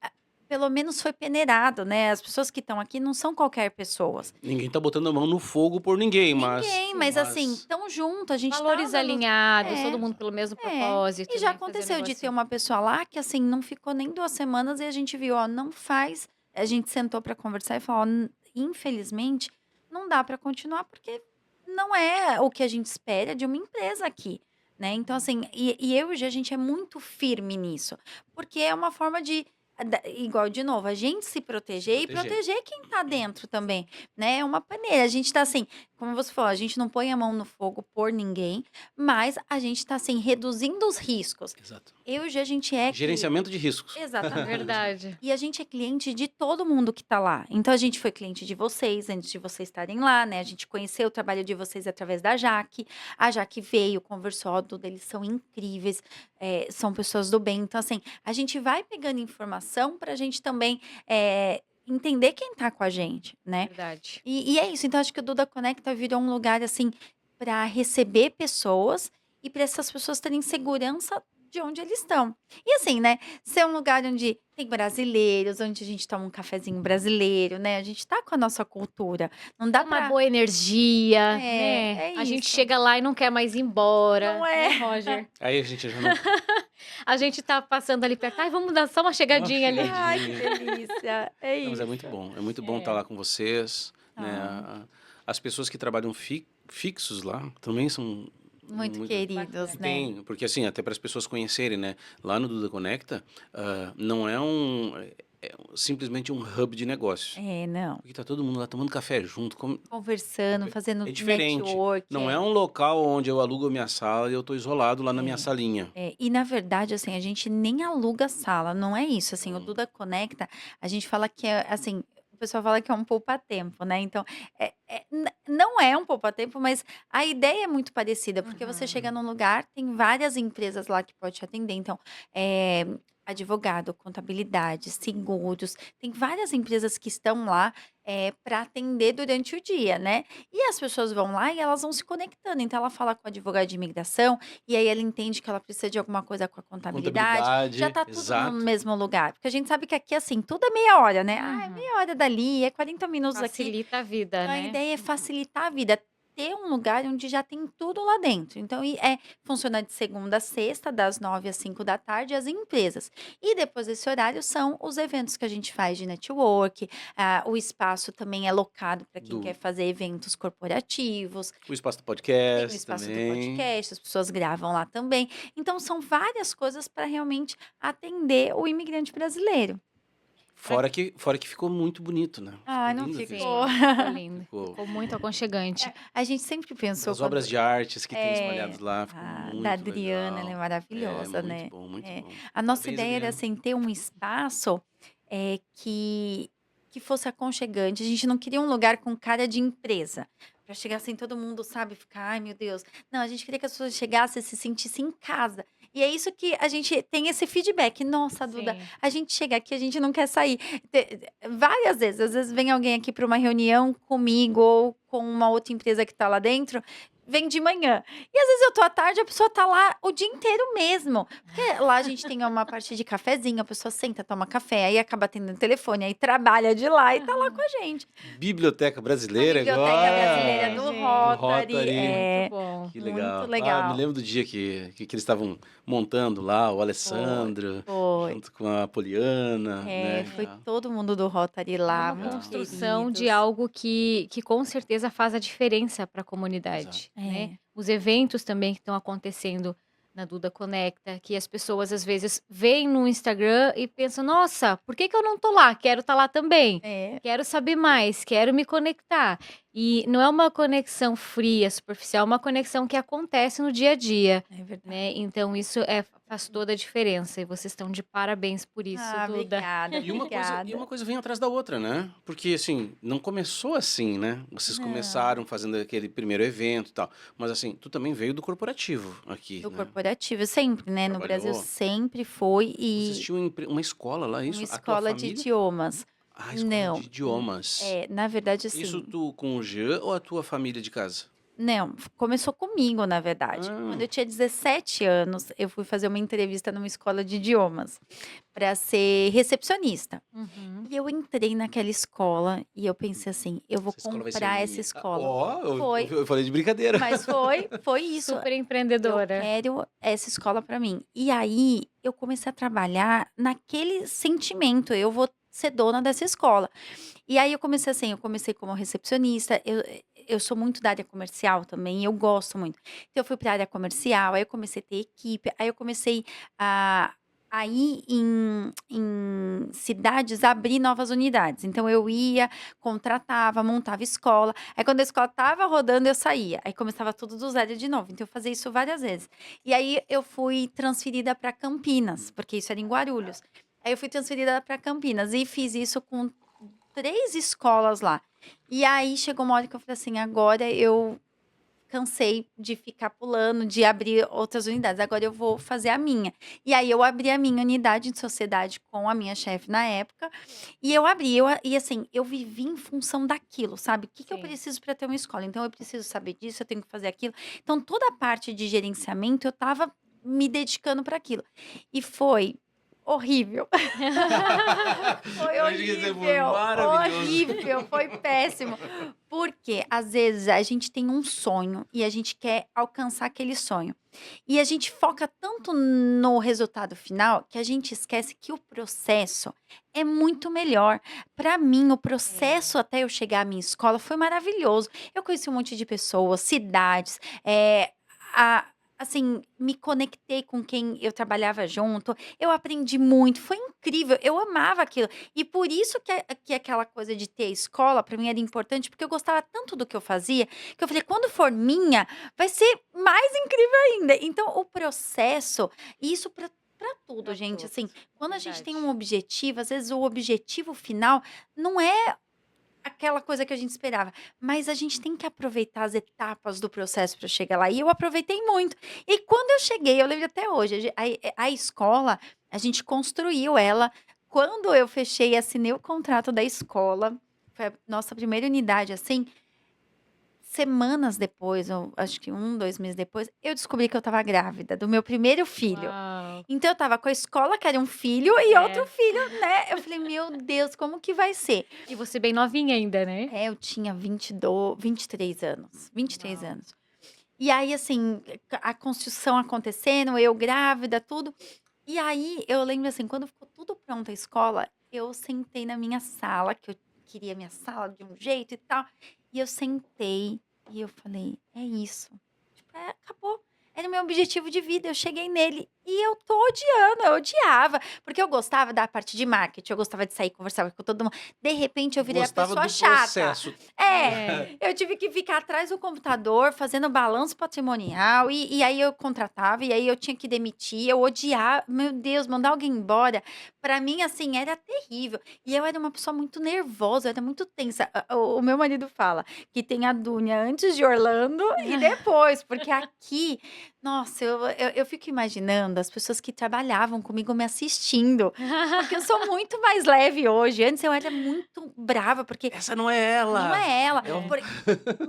pelo menos foi peneirado, né? As pessoas que estão aqui não são qualquer pessoas. Ninguém tá botando a mão no fogo por ninguém, Ninguém, mas assim, mas tão junto, a gente tá Valores andando. alinhados, É. todo mundo pelo mesmo É, propósito, e já né? Fazer o aconteceu de ter negócio. uma pessoa lá que, assim, não ficou nem 2 semanas e a gente viu, ó, não faz. A gente sentou para conversar e falou, ó, infelizmente, não dá para continuar porque não é o que a gente espera de uma empresa aqui, né? Então, assim, e eu e o Gia, a gente é muito firme nisso, porque é uma forma de, igual de novo, a gente se proteger e proteger. proteger quem tá dentro também, né? É uma paneira. A gente tá assim, como você falou, a gente não põe a mão no fogo por ninguém, mas a gente tá assim, reduzindo os riscos. Exato. Eu e o Gia, a gente é Gerenciamento de riscos. Exatamente. Verdade. E a gente é cliente de todo mundo que tá lá. Então a gente foi cliente de vocês antes de vocês estarem lá, né? A gente conheceu o trabalho de vocês através da Jaque. A Jaque veio, conversou, ó, Duda, eles são incríveis, são pessoas do bem. Então, assim, a gente vai pegando informação pra gente também entender quem tá com a gente, né? Verdade. E é isso. Então, acho que o Duda Conecta virou um lugar, assim, para receber pessoas e para essas pessoas terem segurança de onde eles estão. E assim, né? Ser um lugar onde tem brasileiros, onde a gente toma um cafezinho brasileiro, né? A gente tá com a nossa cultura. Não dá Uma pra. boa energia, né? É A gente isso. chega lá e não quer mais ir embora, Não é? né, Roger? Aí a gente já não. A gente tá passando ali perto. Ai, vamos dar só uma chegadinha ali. chegadinha. Ai, que delícia. É Não, mas é isso. muito bom. É muito bom É. estar lá com vocês. Né? Ah. As pessoas que trabalham fixos lá também são Muito queridos, né? Tem, porque assim, até para as pessoas conhecerem, né? Lá no Duda Conecta, não é simplesmente um hub de negócios. Não. Porque tá todo mundo lá tomando café junto. Conversando, fazendo É diferente. network. Não é um local onde eu alugo a minha sala e eu tô isolado lá na minha salinha. E na verdade, assim, a gente nem aluga sala, não é isso, assim, o Não. Duda Conecta, a gente fala que é, assim, o pessoal fala que é um poupa-tempo, né? Então, não é um poupa-tempo, mas a ideia é muito parecida, porque você chega num lugar, tem várias empresas lá que pode te atender, então, advogado, contabilidade, seguros, tem várias empresas que estão lá para atender durante o dia, né? E as pessoas vão lá e elas vão se conectando. Então, ela fala com o advogado de imigração, e aí ela entende que ela precisa de alguma coisa com a contabilidade. Já tá tudo exato. no mesmo lugar. Porque a gente sabe que aqui, assim, tudo é meia hora, né? Ah, é Uhum. meia hora dali, é 40 minutos aqui. Facilita a vida, Então, a né? ideia é facilitar a vida. Ter um lugar onde já tem tudo lá dentro. Então, funciona de segunda a sexta, das 9 às 5 da tarde, as empresas. E depois desse horário são os eventos que a gente faz de network. O espaço também é locado para quem quer fazer eventos corporativos. O espaço do Tem podcast o espaço do também. podcast, as pessoas gravam lá também. Então, são várias coisas para realmente atender o imigrante brasileiro. Fora que ficou muito bonito, né? Ah, não lindo Sim, ficou. ficou lindo. Ficou. Ficou muito aconchegante. A gente sempre pensou. As obras de artes que tem É, espalhadas lá, ficou muito da Adriana, ela é legal. maravilhosa, muito né? bom, muito bom. A nossa Parabéns, ideia era Adriana. assim, ter um espaço que fosse aconchegante. A gente não queria um lugar com cara de empresa. Pra chegar assim, todo mundo, sabe, ficar, ai meu Deus. Não, a gente queria que as pessoas chegassem e se sentissem em casa. E é isso que a gente tem esse feedback. Nossa, Duda, Sim. a gente chega aqui, a gente não quer sair. Várias vezes, às vezes vem alguém aqui para uma reunião comigo ou com uma outra empresa que tá lá dentro. vem de manhã. E às vezes eu tô à tarde, a pessoa tá lá o dia inteiro mesmo. Porque lá a gente tem uma parte de cafezinho, a pessoa senta, toma café, aí acaba atendendo telefone, aí trabalha de lá e tá lá com a gente. Biblioteca A Brasileira Biblioteca Brasileira agora. do gente. Do Rotary. Rotary. Muito bom. Que Muito legal. legal. Me lembro do dia que eles estavam montando lá, o Foi, Alessandro, foi. junto com a Poliana, né? Foi Ah, todo mundo do Rotary É lá, uma muito legal. construção de queridos. algo que com certeza faz a diferença para a Exato. comunidade, né? É. Os eventos também que estão acontecendo na Duda Conecta, que as pessoas às vezes veem no Instagram e pensam, nossa, por que que eu não tô lá? Quero estar lá também. É, Quero saber mais, quero me conectar. E não é uma conexão fria, superficial, é uma conexão que acontece no dia a dia, é verdade. né? Então isso faz toda a diferença. E vocês estão de parabéns por isso, Ah, Duda. obrigada, E uma obrigada. coisa vem atrás da outra, né? Porque, assim, não começou assim, né? Vocês Não, começaram fazendo aquele primeiro evento e tal. Mas, assim, tu também veio do corporativo aqui, do né? corporativo sempre, né? No Brasil Trabalhou. sempre foi Vocês e tinham uma escola lá, uma isso? A tua escola de família? idiomas. Ah, escola de Não, idiomas. na verdade, Isso assim, tu com o Jean ou a tua família de casa? não, começou comigo, na verdade. Quando Ah, eu tinha 17 anos, eu fui fazer uma entrevista numa escola de idiomas para ser recepcionista. Uhum. E eu entrei naquela escola e eu pensei assim, eu vou essa escola vai ser comprar essa minha. escola. Ó, Foi, eu falei de brincadeira. mas foi isso. Super Eu empreendedora. quero essa escola para mim. E aí eu comecei a trabalhar naquele sentimento, eu vou ser dona dessa escola. E aí eu comecei como recepcionista, eu sou muito da área comercial também, eu gosto muito. Então eu fui para a área comercial, aí eu comecei a ter equipe, aí eu comecei a ir em cidades abrir novas unidades. Então eu ia, contratava, montava escola. Aí quando a escola estava rodando, eu saía. Aí começava tudo do zero de novo. Então eu fazia isso várias vezes. E aí eu fui transferida para Campinas, porque isso era em Guarulhos. Aí eu fui transferida para Campinas e fiz isso com 3 escolas lá. E aí chegou uma hora que eu falei assim: agora eu cansei de ficar pulando, de abrir outras unidades, agora eu vou fazer a minha. E aí eu abri a minha unidade de sociedade com a minha chefe na época, e eu abri, e assim, eu vivi em função daquilo, sabe? O que que eu Sim. preciso para ter uma escola? Então eu preciso saber disso, eu tenho que fazer aquilo. Então toda a parte de gerenciamento eu estava me dedicando para aquilo. E foi horrível. Foi Eu achei que ia ser horrível, maravilhoso. horrível, foi péssimo. Porque às vezes a gente tem um sonho e a gente quer alcançar aquele sonho. E a gente foca tanto no resultado final que a gente esquece que o processo é muito melhor. Para mim, o processo até eu chegar à minha escola foi maravilhoso. Eu conheci um monte de pessoas, cidades, a- assim, me conectei com quem eu trabalhava junto. Eu aprendi muito, foi incrível. Eu amava aquilo. E por isso que aquela coisa de ter escola para mim era importante, porque eu gostava tanto do que eu fazia, que eu falei, quando for minha, vai ser mais incrível ainda. Então, o processo, e isso para tudo, Pra gente. tudo, Assim, quando a gente tem verdade. um objetivo, às vezes o objetivo final não é aquela coisa que a gente esperava, mas a gente tem que aproveitar as etapas do processo para chegar lá. E eu aproveitei muito. E quando eu cheguei, eu lembro até hoje, a escola, a gente construiu ela. Quando eu fechei e assinei o contrato da escola, foi a nossa primeira unidade, assim, semanas depois, ou acho que 1, 2 meses depois, eu descobri que eu estava grávida do meu primeiro filho. Uau. Então eu estava com a escola, que era um filho, e outro É. filho, né? Eu falei, meu Deus, como que vai ser? E você bem novinha ainda, né? Eu tinha 22, 23 anos, 23 Uau. anos. E aí, assim, a construção acontecendo, eu grávida, tudo. E aí, eu lembro assim, quando ficou tudo pronto a escola, eu sentei na minha sala, que eu queria minha sala de um jeito e tal. E eu sentei e eu falei, é isso. Tipo, acabou. Era o meu objetivo de vida, eu cheguei nele. E eu tô odiando, eu odiava. Porque eu gostava da parte de marketing, eu gostava de sair, conversar com todo mundo. De repente, eu virei a Gostava pessoa do chata. processo. É. Eu tive que ficar atrás do computador, fazendo balanço patrimonial, e aí eu contratava, e aí eu tinha que demitir, eu odiava, meu Deus, mandar alguém embora, pra mim, assim, era terrível. E eu era uma pessoa muito nervosa, eu era muito tensa. O meu marido fala que tem a Dúnia antes de Orlando e depois, porque aqui Nossa, eu fico imaginando as pessoas que trabalhavam comigo me assistindo, porque eu sou muito mais leve hoje. Antes eu era muito brava, porque Essa não é não ela. é ela. É um,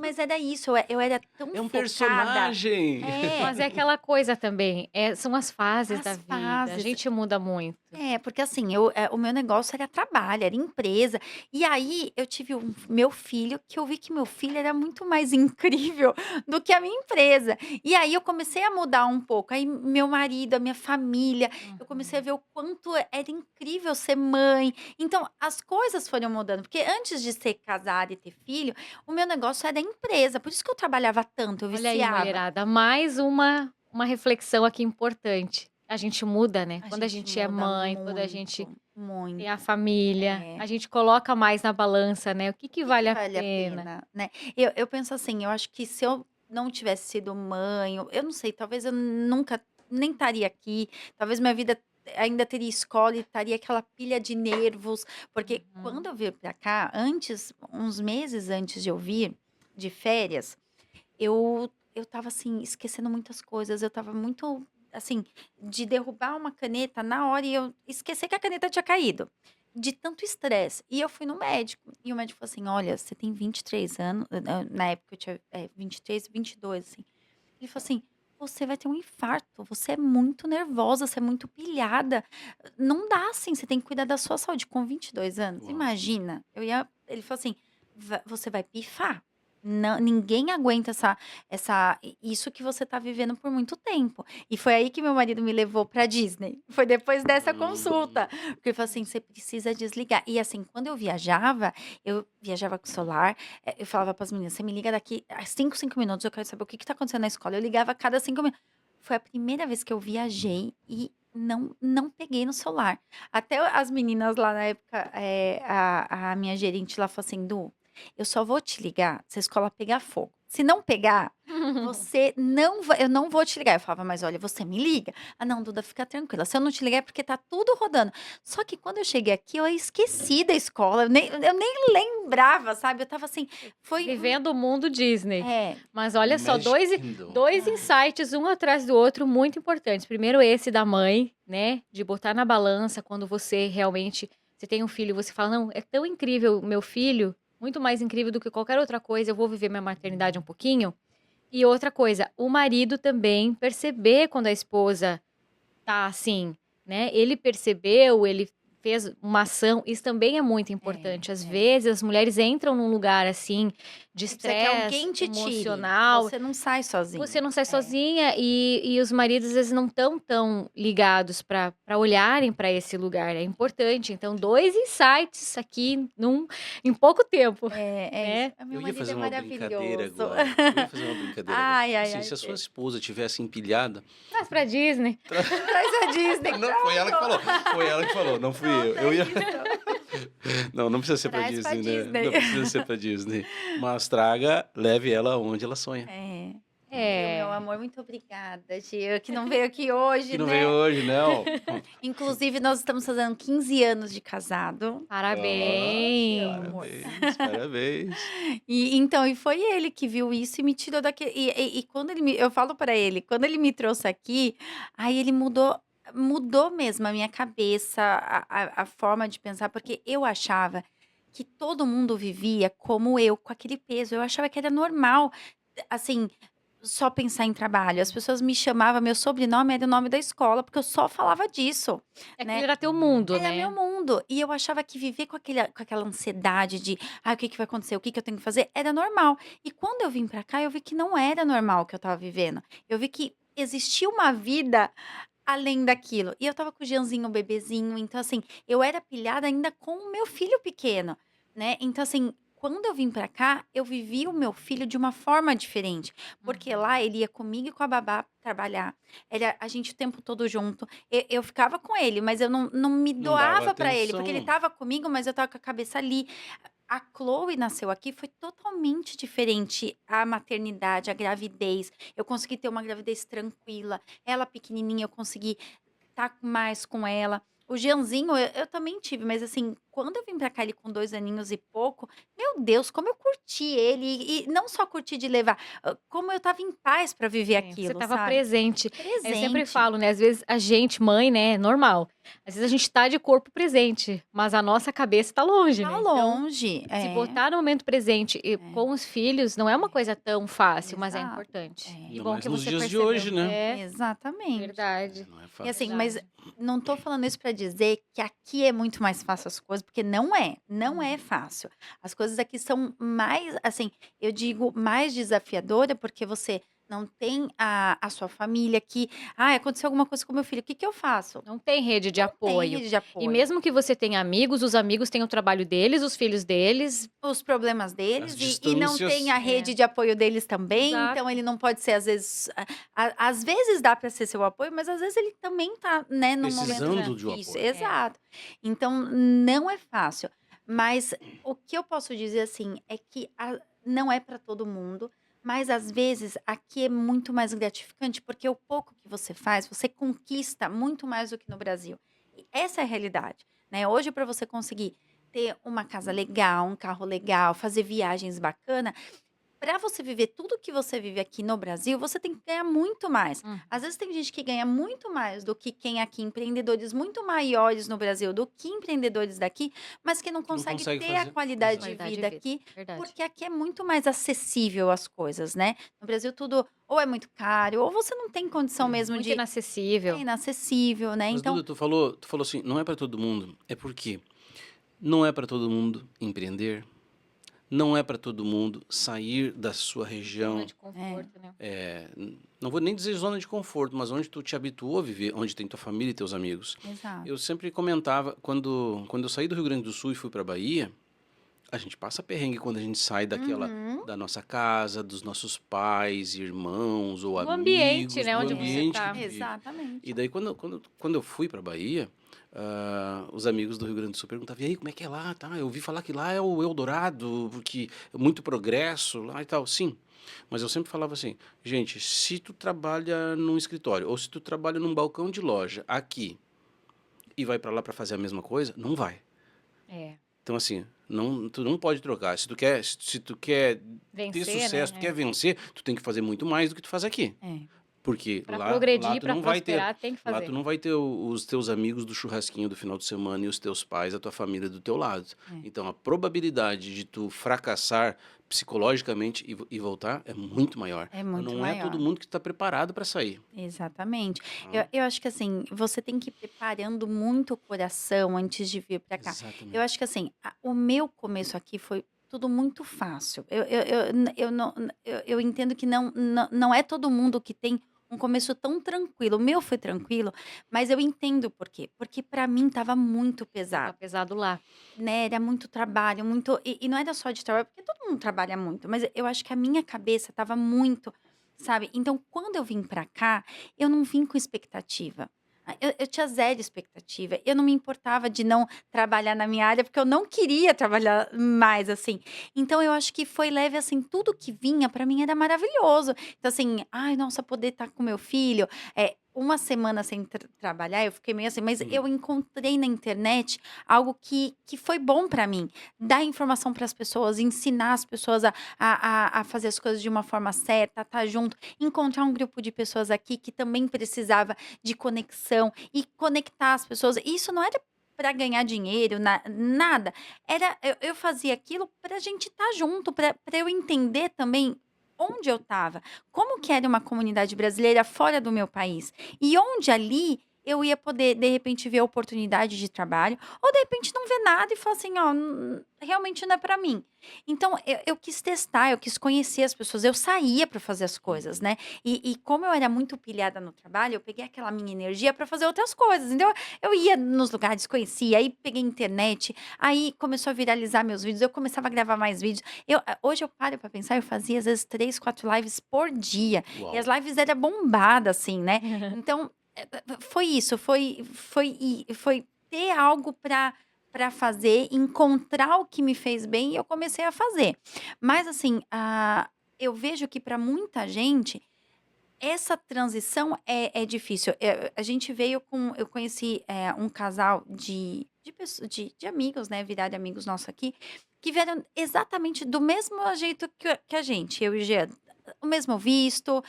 Mas era isso, eu era tão é um focada. personagem. Mas é aquela coisa também, são as fases da As vida, a fases. gente muda muito. Porque assim, o meu negócio era trabalho, era empresa. E aí eu tive meu filho, que eu vi que meu filho era muito mais incrível do que a minha empresa. E aí eu comecei a mudar um pouco. Aí meu marido, a minha família, eu comecei a ver o quanto era incrível ser mãe. Então as coisas foram mudando, porque antes de ser casada e ter filho, o meu negócio era empresa. Por isso que eu trabalhava tanto, eu Olha aí, viciava. mulherada, mais uma reflexão aqui importante. A gente muda, né? A Quando a gente gente é muda mãe, quando a gente muito, tem a muito. família, É. a gente coloca mais na balança, né? O que que Que vale a vale a pena? pena, né. Eu penso assim, eu acho que se eu não tivesse sido mãe, eu não sei, talvez eu nunca nem estaria aqui, talvez minha vida ainda teria escola e estaria aquela pilha de nervos, porque quando Uhum. eu vim pra cá, antes uns meses antes de eu vir de férias, eu estava, assim, esquecendo muitas coisas, eu estava muito, assim, de derrubar uma caneta na hora e eu esquecer que a caneta tinha caído, de tanto estresse. E eu fui no médico, e o médico falou assim: "Olha, você tem 23 anos", na época eu tinha, 23, 22, assim. Ele falou assim: "Você vai ter um infarto, você é muito nervosa, você é muito pilhada, não dá assim, você tem que cuidar da sua saúde", com 22 anos, Uau. imagina, ele falou assim: Você vai pifar, não, ninguém aguenta isso que você tá vivendo por muito tempo". E foi aí que meu marido me levou pra Disney, foi depois dessa consulta, Hum, porque ele falou assim: "Você precisa desligar". E assim, quando eu viajava com o celular, eu falava para as meninas: "Você me liga daqui a 5 minutos, eu quero saber o que que tá acontecendo na escola". Eu ligava a cada 5 minutos. Foi a primeira vez que eu viajei e não peguei no celular. Até as meninas lá na época, a minha gerente lá falou assim: "Du, eu só vou te ligar se a escola pegar fogo. Se não pegar, você não vai eu não vou te ligar". Eu falava: "Mas olha, você me liga". "Ah não, Duda, fica tranquila, se eu não te ligar é porque tá tudo rodando". Só que quando eu cheguei aqui, eu esqueci da escola, eu nem lembrava, sabe, eu estava assim, foi Vivendo o mundo Disney. é. Mas olha só, Magic Kingdom. dois insights, um atrás do outro, muito importantes. Primeiro esse da mãe, né, de botar na balança quando você realmente você tem um filho, você fala: "Não, é tão incrível o meu filho, muito mais incrível do que qualquer outra coisa, eu vou viver minha maternidade um pouquinho". E outra coisa, o marido também perceber quando a esposa tá assim, né, ele percebeu, ele fez uma ação, isso também é muito importante. Às É. vezes as mulheres entram num lugar, assim, de Você precisa que estresse alguém te tire, emocional, você não sai você sozinho. não sai É. sozinha e os maridos às vezes não estão tão ligados para olharem para esse lugar, é importante. Então 2 insights aqui em pouco tempo, É isso. né. Meu Eu ia marido fazer é uma brincadeira maravilhoso. agora. Eu ia fazer uma brincadeira agora. Ai, ai, Assim, ai, se a sua é. esposa tivesse empilhada. Traz pra Disney. Traz a Disney, Não, foi ela que falou. Foi ela que falou, não fui eu. pronto, Eu é ia. isso. Não, não precisa ser pra Traz pra Disney, né? Disney. Não precisa ser pra Disney. Mas traga, leve ela onde ela sonha. É. Ai, o meu É. amor, muito obrigada, Gil, que não veio aqui hoje, Que não veio né. hoje, não. Inclusive, nós estamos fazendo 15 anos de casado. Ó, Meu Parabéns. amor. parabéns, parabéns. E foi ele que viu isso e me tirou daquele e quando eu falo pra ele, quando ele me trouxe aqui, aí ele mudou mesmo a minha cabeça, a forma de pensar, porque eu achava que todo mundo vivia como eu, com aquele peso, eu achava que era normal, assim, só pensar em trabalho. As pessoas me chamavam, meu sobrenome era o nome da escola, porque eu só falava disso, Aquele né. era teu mundo, Era meu né. mundo. E eu achava que viver com aquela ansiedade de: "Ai, o que que vai acontecer? O que que eu tenho que fazer?", era normal. E quando eu vim pra cá, eu vi que não era normal o que eu estava vivendo. Eu vi que existia uma vida além daquilo. E eu estava com o Jeanzinho, o bebezinho, então assim, eu era pilhada ainda com o meu filho pequeno, né. Então assim, quando eu vim pra cá, eu vivi o meu filho de uma forma diferente, porque lá Uhum. ele ia comigo e com a babá trabalhar, era a gente o tempo todo junto. Eu ficava com ele, mas eu não me Não dava doava pra ele, porque ele atenção. estava comigo, mas eu estava com a cabeça ali. A Chloe nasceu aqui, foi totalmente diferente a maternidade, a gravidez. Eu consegui ter uma gravidez tranquila. Ela pequenininha, eu consegui estar mais com ela. O Jeanzinho, eu também tive, mas assim, quando eu vim pra cá, ele com 2 aninhos e pouco, meu Deus, como eu curti ele, e não só curti de levar, como eu estava em paz pra viver Você aquilo, estava sabe. presente. Eu sempre Presente. falo, né? Às vezes a gente, mãe, né? É normal. Às vezes a gente tá de corpo presente, mas a nossa cabeça tá longe, Tá né? Então, longe. se É, botar no momento presente e é, com os filhos, não é uma coisa tão fácil, mas é exato. importante. É, Que Ainda bom mais que nos você dias de percebeu. hoje, né? É, exatamente. verdade. Não é E assim, fácil. mas Verdade. não tô falando isso pra dizer que aqui é muito mais fácil as coisas, porque não é Uhum. fácil. As coisas aqui são mais, assim, eu digo mais desafiadora, porque você não tem a sua família aqui. Ah, aconteceu alguma coisa com meu filho, o que que eu faço? Não tem rede de Não tem apoio. rede de E apoio. mesmo que você tenha amigos, os amigos têm o trabalho deles, os filhos deles. Os problemas As deles e não tem distâncias a É, rede de apoio deles também, então exato. ele não pode ser às vezes às vezes dá para ser seu apoio, mas às vezes ele também tá, né, num momento precisando de um difícil. apoio. É. Exato. Então não é fácil, mas o que eu posso dizer, assim, é que não é para todo mundo, mas às vezes aqui é muito mais gratificante, porque o pouco que você faz, você conquista muito mais do que no Brasil. E essa é a realidade, né. Hoje para você conseguir ter uma casa legal, um carro legal, fazer viagens bacana, para você viver tudo que você vive aqui no Brasil, você tem que ganhar muito mais. Hum. Às vezes tem gente que ganha muito mais do que quem aqui, empreendedores muito maiores no Brasil do que empreendedores daqui, mas que não Que não consegue consegue ter a fazer. qualidade Exato. de Qualidade de vida vida. aqui, Verdade. porque aqui é muito mais acessível as coisas, né? No Brasil tudo ou é muito caro, ou você não tem condição mesmo Muito de. É inacessível. inacessível, né? Mas Então, Duda, tu falou assim, não é para todo mundo. É porque não é para todo mundo empreender, não é para todo mundo sair da sua Zona região. de conforto, né? Não vou nem dizer zona de conforto, mas onde tu te habituou a viver, onde tem tua família e teus amigos. exato. Eu sempre comentava, quando eu saí do Rio Grande do Sul e fui para Bahia, a gente passa perrengue quando a gente sai Uhum. da nossa casa, dos nossos pais, irmãos ou Do ambiente, amigos, né, do onde você ambiente que tá. tu vive. Exatamente. E daí, quando eu fui para Bahia, os amigos do Rio Grande do Sul perguntavam, e aí, como é que é lá? Tá, eu ouvi falar que lá é o Eldorado, porque é muito progresso lá e tal. Sim, mas eu sempre falava assim, gente, se tu trabalha num escritório ou se tu trabalha num balcão de loja aqui e vai para lá para fazer a mesma coisa, não vai. É. Então, assim, tu não pode trocar. Se tu quer ter Vencer, sucesso, tu né? quer vencer, tu tem que fazer muito mais do que tu faz aqui. É. Porque Para lá progredir, tu para não vai ter, prosperar, tem que lá tu fazer. não vai ter os teus amigos do churrasquinho do final de semana e os teus pais, a tua família do teu lado. É. Então, a probabilidade de tu fracassar psicologicamente e voltar é muito maior. É Mas muito não é todo maior. mundo que está preparado para sair. Exatamente. Eu Tá? eu acho que, assim, você tem que ir preparando muito o coração antes de vir para cá. Eu Exatamente. acho que, assim, o meu começo aqui foi tudo muito fácil. Eu não eu entendo que não é todo mundo que tem um começo tão tranquilo. O meu foi tranquilo, mas eu entendo por quê. Porque para mim estava muito Tava pesado, pesado lá. né, era muito trabalho, muito e não era só de trabalho, porque todo mundo trabalha muito, mas eu acho que a minha cabeça estava muito, sabe. Então quando eu vim pra cá, eu não vim com expectativa. Eu tinha zero expectativa, eu não me importava de não trabalhar na minha área, porque eu não queria trabalhar mais, assim. Então eu acho que foi leve, assim, tudo que vinha pra mim era maravilhoso. Então assim, ai, nossa, poder estar com meu filho, uma semana sem trabalhar, eu fiquei meio assim, mas Uhum. eu encontrei na internet algo que foi bom para mim. Dar informação para as pessoas, ensinar as pessoas a fazer as coisas de uma forma certa, a estar junto, encontrar um grupo de pessoas aqui que também precisava de conexão e conectar as pessoas. Isso não era para ganhar dinheiro, nada. Eu fazia aquilo para a gente estar junto, para eu entender também onde eu estava, como que era uma comunidade brasileira fora do meu país e onde ali eu ia poder, de repente, ver oportunidade de trabalho, ou de repente não ver nada e falar assim, ó, realmente não é pra mim. Então, eu quis testar, eu quis conhecer as pessoas, eu saía pra fazer as coisas, Uhum. né? E como eu era muito pilhada no trabalho, eu peguei aquela minha energia pra fazer outras coisas. Então, eu ia nos lugares, conhecia, aí peguei internet, aí começou a viralizar meus vídeos, eu começava a gravar mais vídeos. Hoje eu paro pra pensar, eu fazia às vezes 3, 4 lives por dia. E as Uau. lives eram bombadas, assim, né? Então, foi isso, foi ter algo para fazer, encontrar o que me fez bem e eu comecei a fazer. Mas assim, eu vejo que para muita gente essa transição é difícil. A gente veio com. Eu conheci um casal de amigos, né? Viraram amigos nossos aqui, que vieram exatamente do mesmo jeito que a gente, eu e o Jean. O mesmo visto,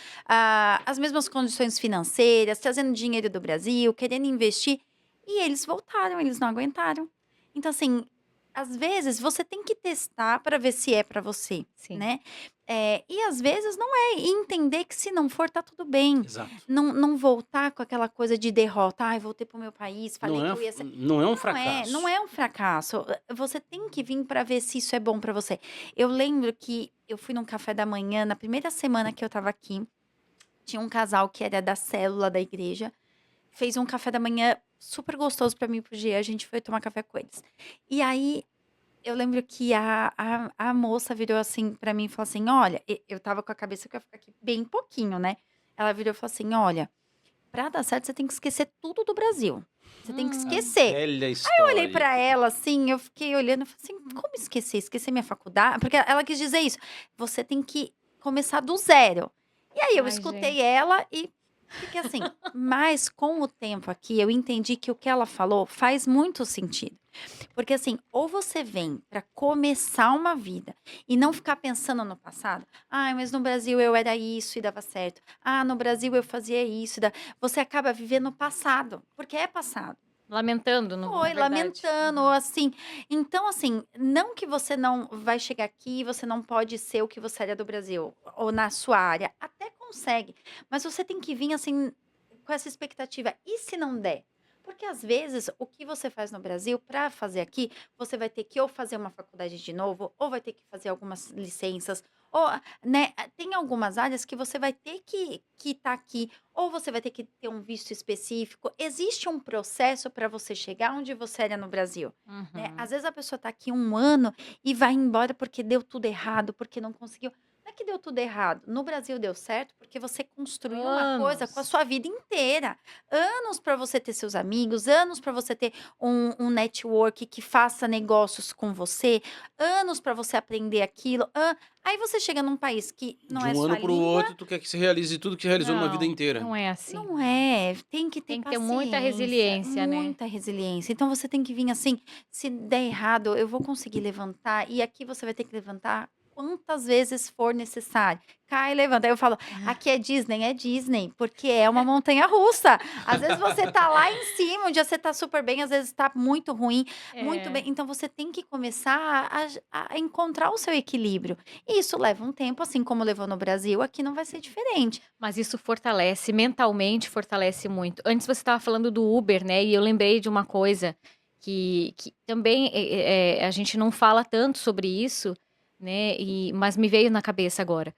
as mesmas condições financeiras, trazendo dinheiro do Brasil, querendo investir. E eles voltaram, eles não aguentaram. Então, assim, às vezes você tem que testar para ver se é para você, Sim. né? E às vezes não é. E entender que se não for, tá tudo bem. Exato. Não voltar com aquela coisa de derrota. Ai, voltei pro meu país, falei que eu ia ser. Não é um fracasso. Não é um fracasso. Você tem que vir para ver se isso é bom para você. Eu lembro que eu fui num café da manhã, na primeira semana que eu tava aqui, tinha um casal que era da célula da igreja, fez um café da manhã super gostoso para mim e pro Gia, a gente foi tomar café com eles. E aí, eu lembro que a moça virou assim para mim e falou assim: olha, eu tava com a cabeça que eu ia ficar aqui bem pouquinho, né? Ela virou e falou assim: olha, pra dar certo, você tem que esquecer tudo do Brasil. Você tem que esquecer. Velha história. Eu olhei pra ela assim, eu fiquei olhando e falei assim: como esquecer? Esquecer minha faculdade? Porque ela quis dizer isso. Você tem que começar do zero. E aí eu Ai, escutei gente. ela e fiquei assim. Mas com o tempo aqui, eu entendi que o que ela falou faz muito sentido. Porque assim, ou você vem pra começar uma vida e não ficar pensando no passado. Ai, mas no Brasil eu era isso e dava certo. Ah, no Brasil eu fazia isso. Você acaba vivendo o passado, porque é passado. Lamentando, na Foi, verdade. lamentando, ou assim. Então, assim, não que você não vai chegar aqui e você não pode ser o que você era do Brasil, ou na sua área. Até consegue. Mas você tem que vir, assim, com essa expectativa. E se não der? Porque às vezes o que você faz no Brasil, para fazer aqui, você vai ter que ou fazer uma faculdade de novo, ou vai ter que fazer algumas licenças, ou, né, tem algumas áreas que você vai ter que estar aqui, ou você vai ter que ter um visto específico. Existe um processo para você chegar onde você era no Brasil, né? Uhum. Às vezes a pessoa está aqui um ano e vai embora porque deu tudo errado, porque não conseguiu. Não é que deu tudo errado. No Brasil deu certo porque você construiu uma coisa com a Anos. sua vida inteira. Anos para você ter seus amigos, anos para você ter um network que faça negócios com você, anos para você aprender aquilo. Aí você chega num país que não De é um sua ano para o língua. outro, tu quer que se realize tudo que se realizou numa vida Não, inteira. não é assim. Não é, tem que ter Tem que ter muita paciência, resiliência, né? muita resiliência. Então você tem que vir assim, se der errado, eu vou conseguir levantar, e aqui você vai ter que levantar quantas vezes for necessário. Cai e levanta. Aí eu falo, aqui é Disney, porque é uma montanha russa. Às vezes você tá lá em cima, um dia você tá super bem, às vezes tá muito ruim, muito bem. É. Então você tem que começar a encontrar o seu equilíbrio. E isso leva um tempo, assim como levou no Brasil, aqui não vai ser diferente. Mas isso fortalece, mentalmente fortalece muito. Antes você estava falando do Uber, né? E eu lembrei de uma coisa que também a gente não fala tanto sobre isso, né? Mas me veio na cabeça agora.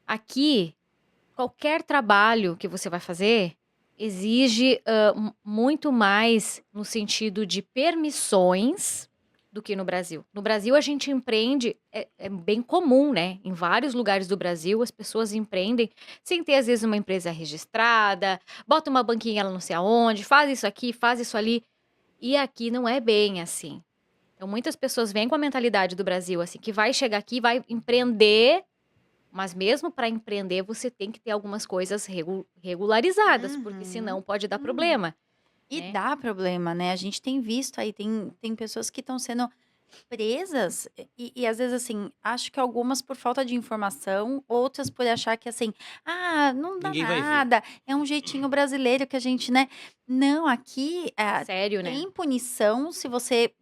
Aqui, qualquer trabalho que você vai fazer exige muito mais no sentido de permissões do que no Brasil. No Brasil, a gente empreende, é bem comum, né? Em vários lugares do Brasil, as pessoas empreendem sem ter, às vezes, uma empresa registrada, bota uma banquinha lá não sei aonde, faz isso aqui, faz isso ali. E aqui não é bem assim. Então, muitas pessoas vêm com a mentalidade do Brasil, assim, que vai chegar aqui, vai empreender, mas mesmo para empreender, você tem que ter algumas coisas regularizadas, porque senão pode dar problema. E né? dá problema, né? A gente tem visto aí, tem pessoas que estão sendo presas e às vezes, assim, acho que algumas por falta de informação, outras por achar que, assim, não dá Ninguém vai ver. nada, é um jeitinho brasileiro que a gente, né? Não, aqui Sério, né? tem punição se você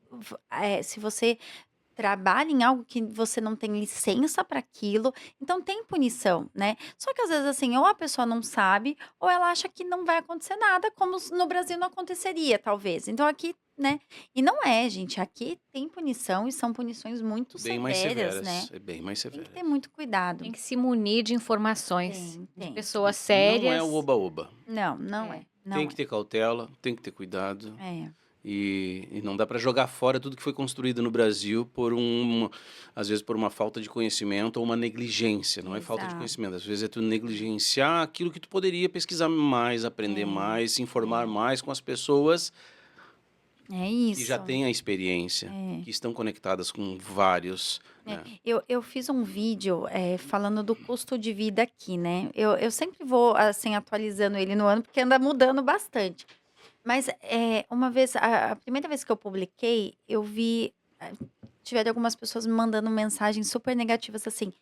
trabalha em algo que você não tem licença para aquilo, então tem punição, né? Só que às vezes assim, ou a pessoa não sabe, ou ela acha que não vai acontecer nada, como no Brasil não aconteceria, talvez. Então aqui, né? E não é, gente, aqui tem punição e são punições muito Bem mais severas, severas. né? É bem mais Tem que severas. ter muito cuidado. Tem que se munir de informações de Tem. pessoas Não sérias. é o oba-oba. Não É. é. Não Tem que ter cautela, tem que ter cuidado. é. E não dá para jogar fora tudo que foi construído no Brasil às vezes por uma falta de conhecimento ou uma negligência. Não é falta de Exato. conhecimento, às vezes é tu negligenciar aquilo que tu poderia pesquisar mais, aprender mais, se informar mais com as pessoas É que já isso. têm a experiência, É. que estão conectadas com vários, É, né? eu fiz um vídeo falando do custo de vida aqui, né? Eu sempre vou, assim, atualizando ele no ano, porque anda mudando bastante. Mas uma vez, a primeira vez que eu publiquei, eu vi. Tiveram algumas pessoas me mandando mensagens super negativas assim.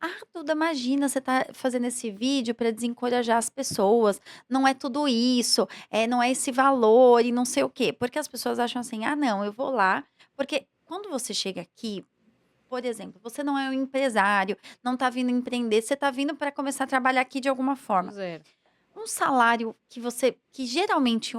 Ah, Duda, imagina, você tá fazendo esse vídeo para desencorajar as pessoas. Não é tudo isso, não é esse valor e não sei o quê. Porque as pessoas acham assim, ah, não, eu vou lá. Porque quando você chega aqui, por exemplo, você não é um empresário, não tá vindo empreender, você tá vindo para começar a trabalhar aqui de alguma Do forma. zero. Um salário que geralmente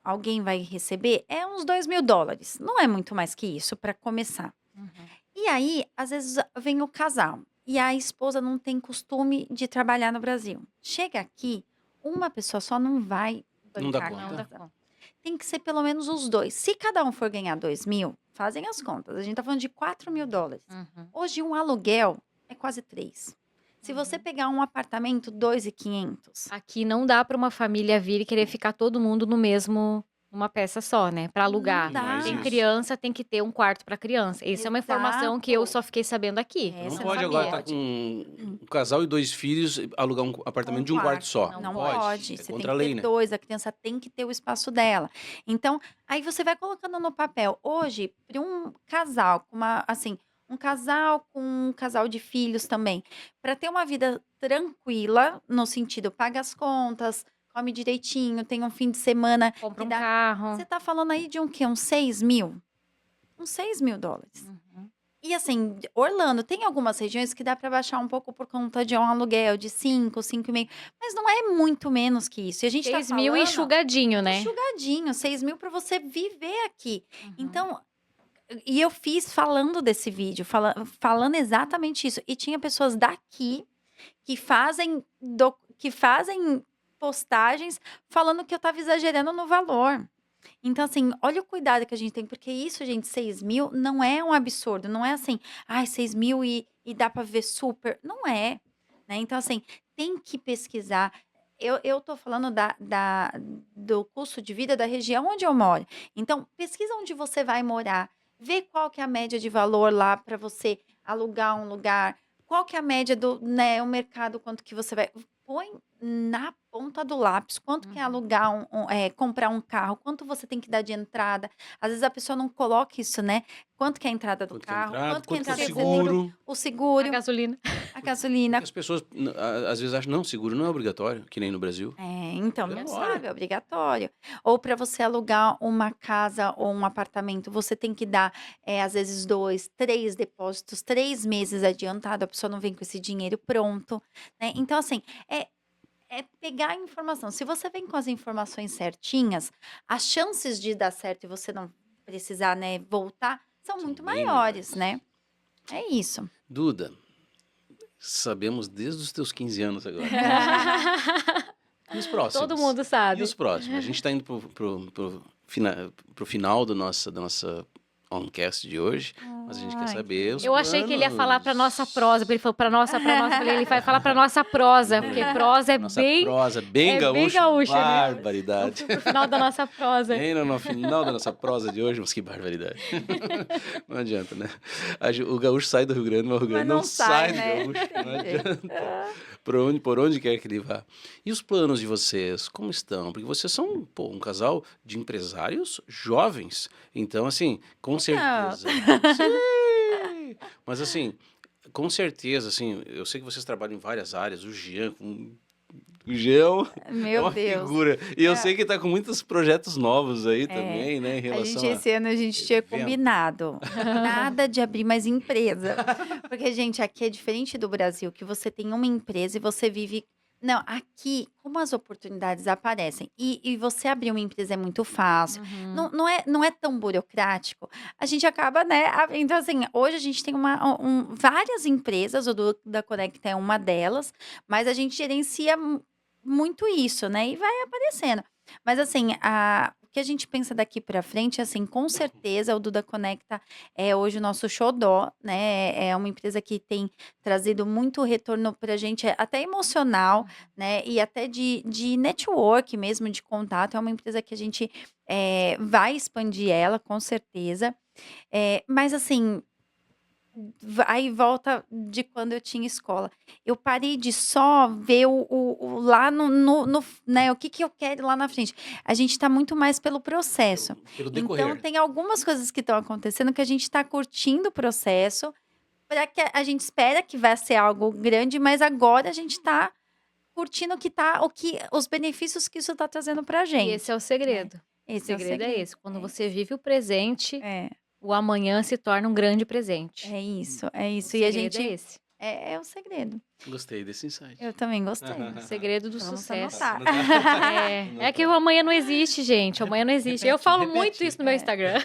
alguém vai receber é uns US$ 2.000. Não é muito mais que isso para começar. Uhum. E aí, às vezes, vem o casal e a esposa não tem costume de trabalhar no Brasil. Chega aqui, uma pessoa só não vai Não dá bancar a Não dá conta. casa. conta. Tem que ser pelo menos os dois. Se cada um for ganhar 2.000, fazem as contas. A gente tá falando de US$ 4.000. Uhum. Hoje, um aluguel é quase 3. Se você pegar um apartamento, 2.500. Aqui não dá para uma família vir e querer ficar todo mundo no mesmo numa peça só, né, para alugar. Não dá. Tem Isso. criança, tem que ter um quarto para criança. Isso é uma informação que eu Exato. só fiquei sabendo aqui. É, Não você pode não agora sabia. estar com um casal e 2 filhos, alugar um apartamento de um quarto só. Não pode. pode. É Você tem contra a que lei, ter né? 2, a criança tem que ter o espaço dela. Então, aí você vai colocando no papel. Hoje, para um casal com um casal com um casal de filhos também, para ter uma vida tranquila, no sentido, paga as contas, come direitinho, tem um fim de semana Compra que um dá. carro. Você tá falando aí de um quê? Uns 6.000? Uns US$ 6.000. Uhum. E assim, Orlando tem algumas regiões que dá para baixar um pouco por conta de um aluguel de 5, 5,5, mas não é muito menos que isso. E a gente tá 6.000 falando enxugadinho, né? enxugadinho, 6.000 para você viver aqui. Uhum. Então, e eu fiz falando desse vídeo, falando exatamente isso. E tinha pessoas daqui que fazem postagens falando que eu tava exagerando no valor. Então, assim, olha o cuidado que a gente tem, porque isso, gente, 6.000 não é um absurdo, não é assim, ai, 6.000 e dá para ver super. Não é, né? Então, assim, tem que pesquisar. Eu tô falando do custo de vida da região onde eu moro. Então, pesquisa onde você vai morar, vê qual que é a média de valor lá para você alugar um lugar, qual que é a média do, né, o mercado, quanto que você vai. Põe na ponta do lápis, quanto que é alugar comprar um carro, quanto você tem que dar de entrada. Às vezes a pessoa não coloca isso, né? Quanto que é a entrada do Quanto que é a carro, entrada, quanto que é a quanto que é o entrada do seguro, seguro. o A seguro, gasolina. a gasolina. Porque as pessoas às vezes acham, não, seguro não é obrigatório, que nem no Brasil. Então não Obrigatório. sabe, é obrigatório. Ou para você alugar uma casa ou um apartamento, você tem que dar, às vezes, 2, 3 depósitos, 3 meses adiantado, a pessoa não vem com esse dinheiro pronto, né? Então, assim, é pegar a informação. Se você vem com as informações certinhas, as chances de dar certo e você não precisar, né, voltar, são São muito bem maiores, menores. né? É isso. Duda, sabemos desde os teus 15 anos agora. E os próximos? Todo mundo E sabe. os próximos? A gente está indo pro final da nossa Oncast de hoje, mas a gente quer Ai, saber os Eu achei que ele ia falar pra nossa planos. prosa, porque ele falou pra nossa. Eu falei, ele vai falar pra nossa prosa, porque prosa é Nossa bem. prosa, bem é bem gaúcho, gaúcha, né? barbaridade. Eu fui pro final da nossa prosa. Bem no final da nossa prosa de hoje, mas que barbaridade. Não adianta, né? O gaúcho sai do Rio Grande, mas o Rio Mas Grande não não sai, sai do né? gaúcho. Não Tem jeito. adianta. Por onde quer que ele vá. E os planos de vocês, como estão? Porque vocês são, um casal de empresários jovens. Então, assim, com certeza. Sim! Mas, assim, com certeza, assim, eu sei que vocês trabalham em várias áreas. O Jean é Meu uma Deus. figura. E eu sei que tá com muitos projetos novos aí também, né? Em A relação gente, esse ano a gente tinha evento. combinado nada de abrir mais empresa. Porque, gente, aqui é diferente do Brasil, que você tem uma empresa e você vive. Não, aqui, como as oportunidades aparecem e você abrir uma empresa é muito fácil, Uhum. não é tão burocrático, a gente acaba, né? Então, assim, hoje a gente tem várias empresas, o da Conecta é uma delas, mas a gente gerencia muito isso, né? E vai aparecendo. Mas, assim, o que a gente pensa daqui para frente, assim, com certeza o Duda Conecta é hoje o nosso xodó, né? É uma empresa que tem trazido muito retorno para a gente, até emocional, né? E até de network mesmo, de contato. É uma empresa que a gente vai expandir ela, com certeza. Mas assim, aí volta de quando eu tinha escola. Eu parei de só ver lá né, o que que eu quero lá na frente. A gente está muito mais pelo processo. Pelo Então, decorrer. tem algumas coisas que estão acontecendo que a gente está curtindo o processo, para que a gente espera que vai ser algo grande, mas agora a gente está curtindo os benefícios que isso está trazendo para a E gente. esse é o segredo. O Esse é o segredo é segredo. esse. Quando É você vive o presente, É, o amanhã se torna um grande presente. é isso, é O isso. E a segredo é gente. esse. É o segredo. Gostei desse insight. Eu também gostei. O segredo do Vamos sucesso. anotar. É que o amanhã não existe, gente. O amanhã não existe. Eu falo repete. muito isso no meu Instagram.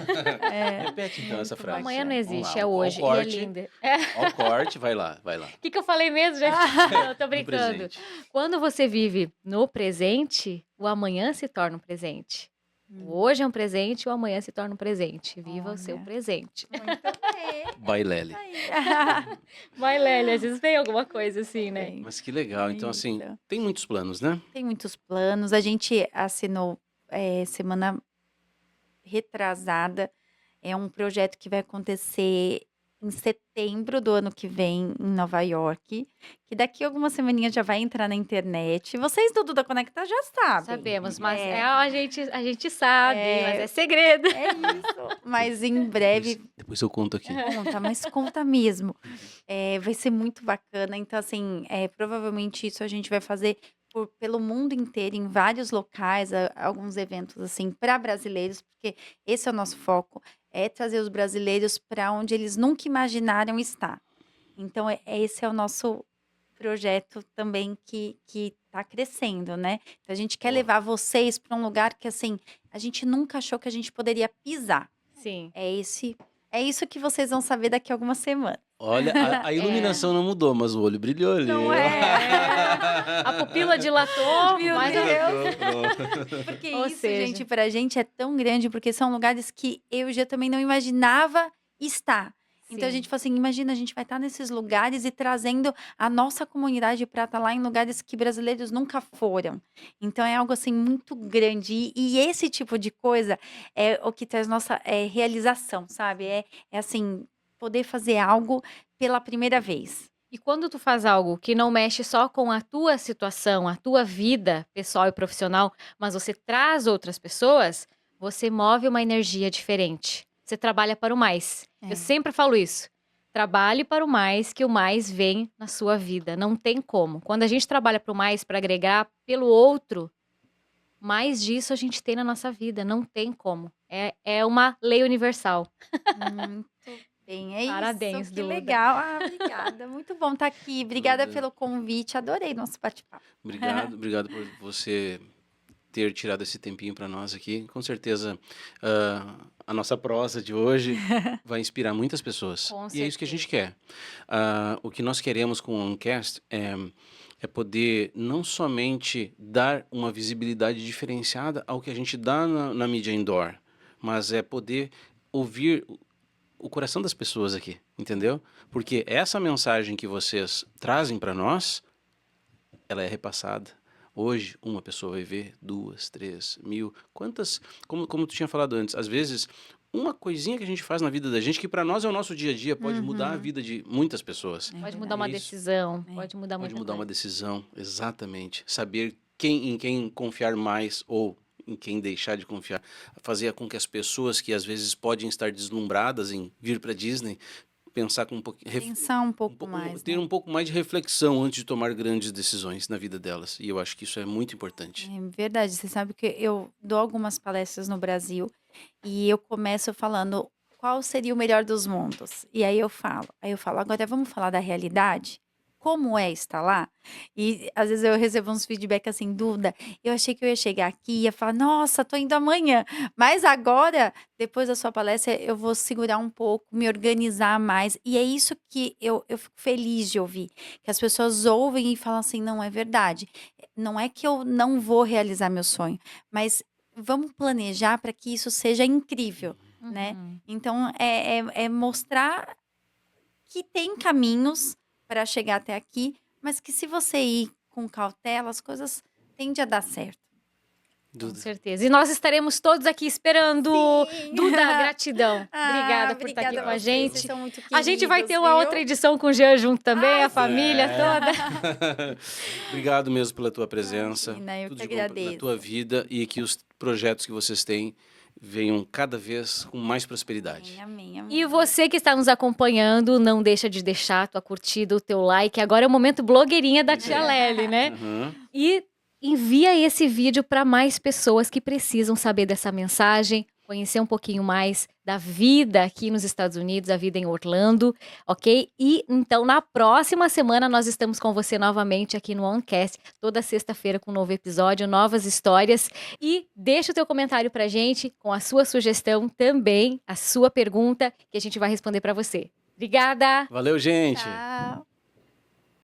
Repete então essa muito O frase. amanhã não bacana. Vamos existe, lá, é ó o hoje. E é corte. linda. Ó o corte, vai lá. O que eu falei mesmo, gente? Não, tô No brincando. presente. Quando você vive no presente, o amanhã se torna um presente. O hoje é um presente, o amanhã se torna um presente. Viva o seu Olha. presente. Muito bem. Bailele. Aí. Vai, Lélia, às vezes tem alguma coisa assim, né? Tem, Mas que legal. Então, assim, isso. tem muitos planos, né? Tem muitos planos. A gente assinou semana retrasada. É um projeto que vai acontecer em setembro do ano que vem, em Nova York. Que daqui a algumas semaninhas já vai entrar na internet. Vocês do Duda Conecta já sabem. Sabemos, mas É. a gente sabe, mas é segredo. É isso. Mas em breve Depois eu conto aqui. conta, mas conta mesmo. Vai ser muito bacana. Então, assim, provavelmente isso a gente vai fazer pelo mundo inteiro, em vários locais, alguns eventos, assim, para brasileiros, porque esse é o nosso foco, é trazer os brasileiros para onde eles nunca imaginaram estar. Então, esse é o nosso projeto também que está crescendo, né? Então, a gente quer Boa. levar vocês para um lugar que, assim, a gente nunca achou que a gente poderia pisar. Sim. É isso que vocês vão saber daqui a algumas semanas. Olha, a iluminação não mudou, mas o olho brilhou ali. Não é? A pupila dilatou, Meu mas Deus. Porque Ou isso, seja- gente, pra gente é tão grande, porque são lugares que eu já também não imaginava estar. Então a Sim. gente fala assim, imagina, a gente vai estar nesses lugares e trazendo a nossa comunidade para estar lá em lugares que brasileiros nunca foram. Então é algo assim muito grande. E esse tipo de coisa é o que traz nossa realização, sabe? É assim, poder fazer algo pela primeira vez. E quando tu faz algo que não mexe só com a tua situação, a tua vida pessoal e profissional, mas você traz outras pessoas, você move uma energia diferente. Você trabalha para o mais. É. Eu sempre falo isso. Trabalhe para o mais, que o mais vem na sua vida. Não tem como. Quando a gente trabalha para o mais, para agregar pelo outro, mais disso a gente tem na nossa vida. Não tem como. É uma lei universal. Muito bem, é Parabéns, isso. Que Duda. legal. Obrigada. Muito bom estar aqui. Obrigada Duda. pelo convite. Adorei nosso bate-papo. Obrigado por você ter tirado esse tempinho para nós aqui. Com certeza, a nossa prosa de hoje vai inspirar muitas pessoas. Com E é isso que a gente quer. O que nós queremos com o Oncast é poder não somente dar uma visibilidade diferenciada ao que a gente dá na mídia indoor, mas é poder ouvir o coração das pessoas aqui, entendeu? Porque essa mensagem que vocês trazem para nós, ela é repassada. Hoje, uma pessoa vai ver, 2, 3, 1000. Quantas, como tu tinha falado antes, às vezes, uma coisinha que a gente faz na vida da gente, que para nós é o nosso dia a dia, pode mudar a vida de muitas pessoas. Pode mudar uma Isso. decisão, É. pode mudar Pode muita mudar uma coisa. decisão, exatamente. Saber em quem confiar mais ou em quem deixar de confiar. Fazer com que as pessoas que às vezes podem estar deslumbradas em vir para Disney, pensar com um pouquinho, Pensar um pouco mais. ter né? um pouco mais de reflexão antes de tomar grandes decisões na vida delas. E eu acho que isso é muito importante. É verdade. Você sabe que eu dou algumas palestras no Brasil e eu começo falando qual seria o melhor dos mundos. E aí eu falo, agora vamos falar da realidade? Como é estar lá? E às vezes eu recebo uns feedback assim, Duda, eu achei que eu ia chegar aqui e ia falar, nossa, tô indo amanhã. Mas agora, depois da sua palestra, eu vou segurar um pouco, me organizar mais. E é isso que eu fico feliz de ouvir. Que as pessoas ouvem e falam assim, não, é verdade. Não é que eu não vou realizar meu sonho, mas vamos planejar para que isso seja incrível, né? Uhum. Então, é mostrar que tem caminhos para chegar até aqui, mas que se você ir com cautela, as coisas tendem a dar certo. Com Duda. certeza. E nós estaremos todos aqui esperando. Sim. Duda, gratidão. Obrigada por estar aqui obrigada com a vocês, gente. vocês são muito A gente vai ter queridos, uma viu? outra edição com o Jean junto também, Ai, a família É. toda. Obrigado mesmo pela tua presença. Imagina, eu Tudo que de bom na agradeço. tua vida e que os projetos que vocês têm venham cada vez com mais prosperidade. Amém, amém. E você que está nos acompanhando, não deixa de deixar a tua curtida, o teu like. Agora é o momento blogueirinha da tia Lely, né? Uhum. E envia esse vídeo para mais pessoas que precisam saber dessa mensagem, conhecer um pouquinho mais da vida aqui nos Estados Unidos, a vida em Orlando, ok? E então na próxima semana nós estamos com você novamente aqui no OnCast, toda sexta-feira com um novo episódio, novas histórias. E deixa o teu comentário pra gente com a sua sugestão também, a sua pergunta, que a gente vai responder para você. Obrigada! Valeu, gente! Tchau.